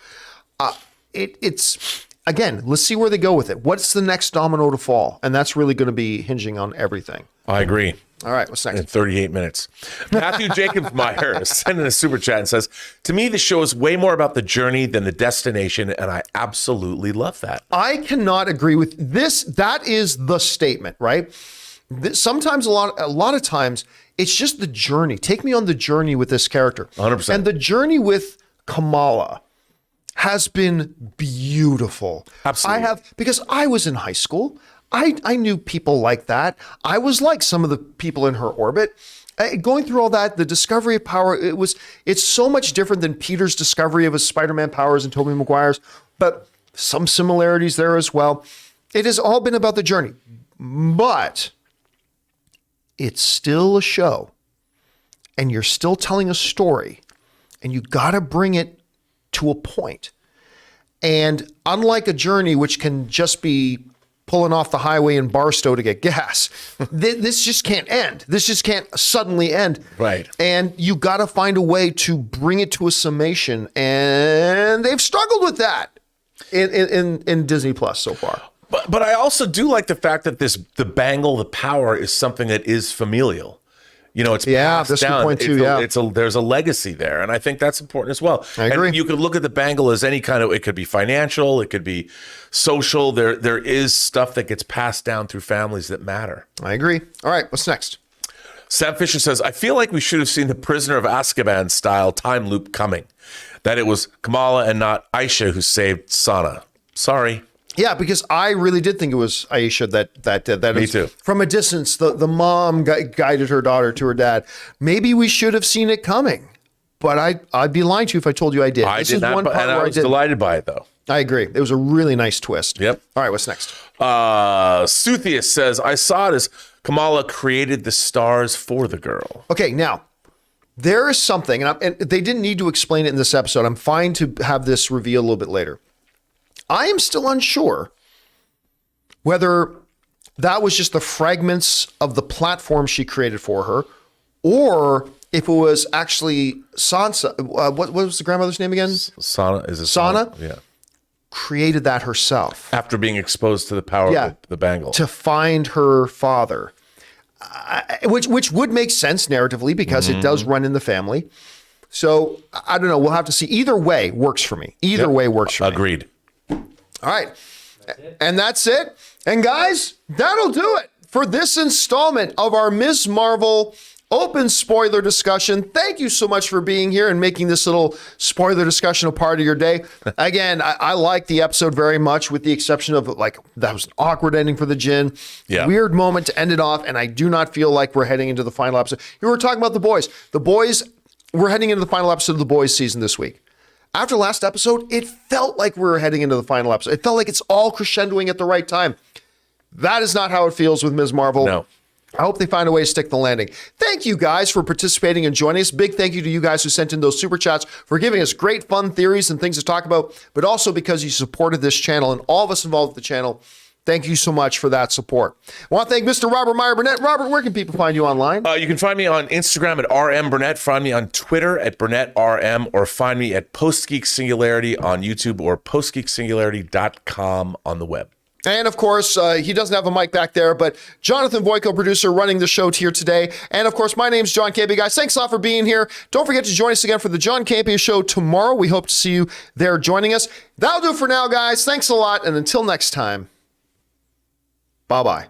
Again, let's see where they go with it. What's the next domino to fall? And that's really going to be hinging on everything. I agree. All right, what's next? In 38 minutes. Matthew Jacobs Meyer sent in a super chat and says, "To me, the show is way more about the journey than the destination, and I absolutely love that." I cannot agree with this. That is the statement, right? Sometimes, a lot of times, it's just the journey. Take me on the journey with this character. 100%. And the journey with Kamala has been beautiful. Absolutely. Because I was in high school. I knew people like that. I was like some of the people in her orbit. Going through all that, the discovery of power, it's so much different than Peter's discovery of his Spider-Man powers and Tobey Maguire's, but some similarities there as well. It has all been about the journey, but it's still a show and you're still telling a story and you got to bring it to a point. And unlike a journey, which can just be pulling off the highway in Barstow to get gas, this just can't end. This just can't suddenly end. Right. And you got to find a way to bring it to a summation. And they've struggled with that in Disney Plus so far. But I also do like the fact that the bangle, the power, is something that is familial. It's passed that's a down. good point too. There's a legacy there, and I think that's important as well. I agree. And you could look at the bangle as any kind of. It could be financial, it could be social. There is stuff that gets passed down through families that matter. I agree. All right, what's next? Sam Fisher says, "I feel like we should have seen the Prisoner of Azkaban style time loop coming. That it was Kamala and not Aisha who saved Sana. Sorry." Yeah, because I really did think it was Aisha that did that. Me too. From a distance, the mom guided her daughter to her dad. Maybe we should have seen it coming, but I'd be lying to you if I told you I did. I did not, and I was delighted by it, though. I agree. It was a really nice twist. Yep. All right, what's next? Suthius says, "I saw it as Kamala created the stars for the girl." Okay, now, there is something, and they didn't need to explain it in this episode. I'm fine to have this reveal a little bit later. I am still unsure whether that was just the fragments of the platform she created for her, or if it was actually Sansa. What was the grandmother's name again? Sana. Is it Sana? Yeah. Created that herself. After being exposed to the power of the bangle. To find her father. which would make sense narratively because it does run in the family. So I don't know. We'll have to see. Either way works for me. Either way works for me. Agreed. All right. And that's it. And guys, that'll do it for this installment of our Ms. Marvel open spoiler discussion. Thank you so much for being here and making this little spoiler discussion a part of your day. Again, I like the episode very much, with the exception of like that was an awkward ending for the Jinn. Yeah. Weird moment to end it off. And I do not feel like we're heading into the final episode. You were talking about The Boys. The Boys, we're heading into the final episode of The Boys season this week. After last episode, it felt like we were heading into the final episode. It felt like it's all crescendoing at the right time. That is not how it feels with Ms. Marvel. No. I hope they find a way to stick the landing. Thank you guys for participating and joining us. Big thank you to you guys who sent in those super chats for giving us great fun theories and things to talk about, but also because you supported this channel and all of us involved with the channel. Thank you so much for that support. I want to thank Mr. Robert Meyer Burnett. Robert, where can people find you online? You can find me on Instagram at RMBurnett, find me on Twitter at BurnettRM, or find me at PostGeek Singularity on YouTube or postgeeksingularity.com on the web. And of course, he doesn't have a mic back there, but Jonathan Voico, producer, running the show here today. And of course, my name's John Campea. Guys, thanks a lot for being here. Don't forget to join us again for the John Campea Show tomorrow. We hope to see you there joining us. That'll do it for now, guys. Thanks a lot. And until next time, bye-bye.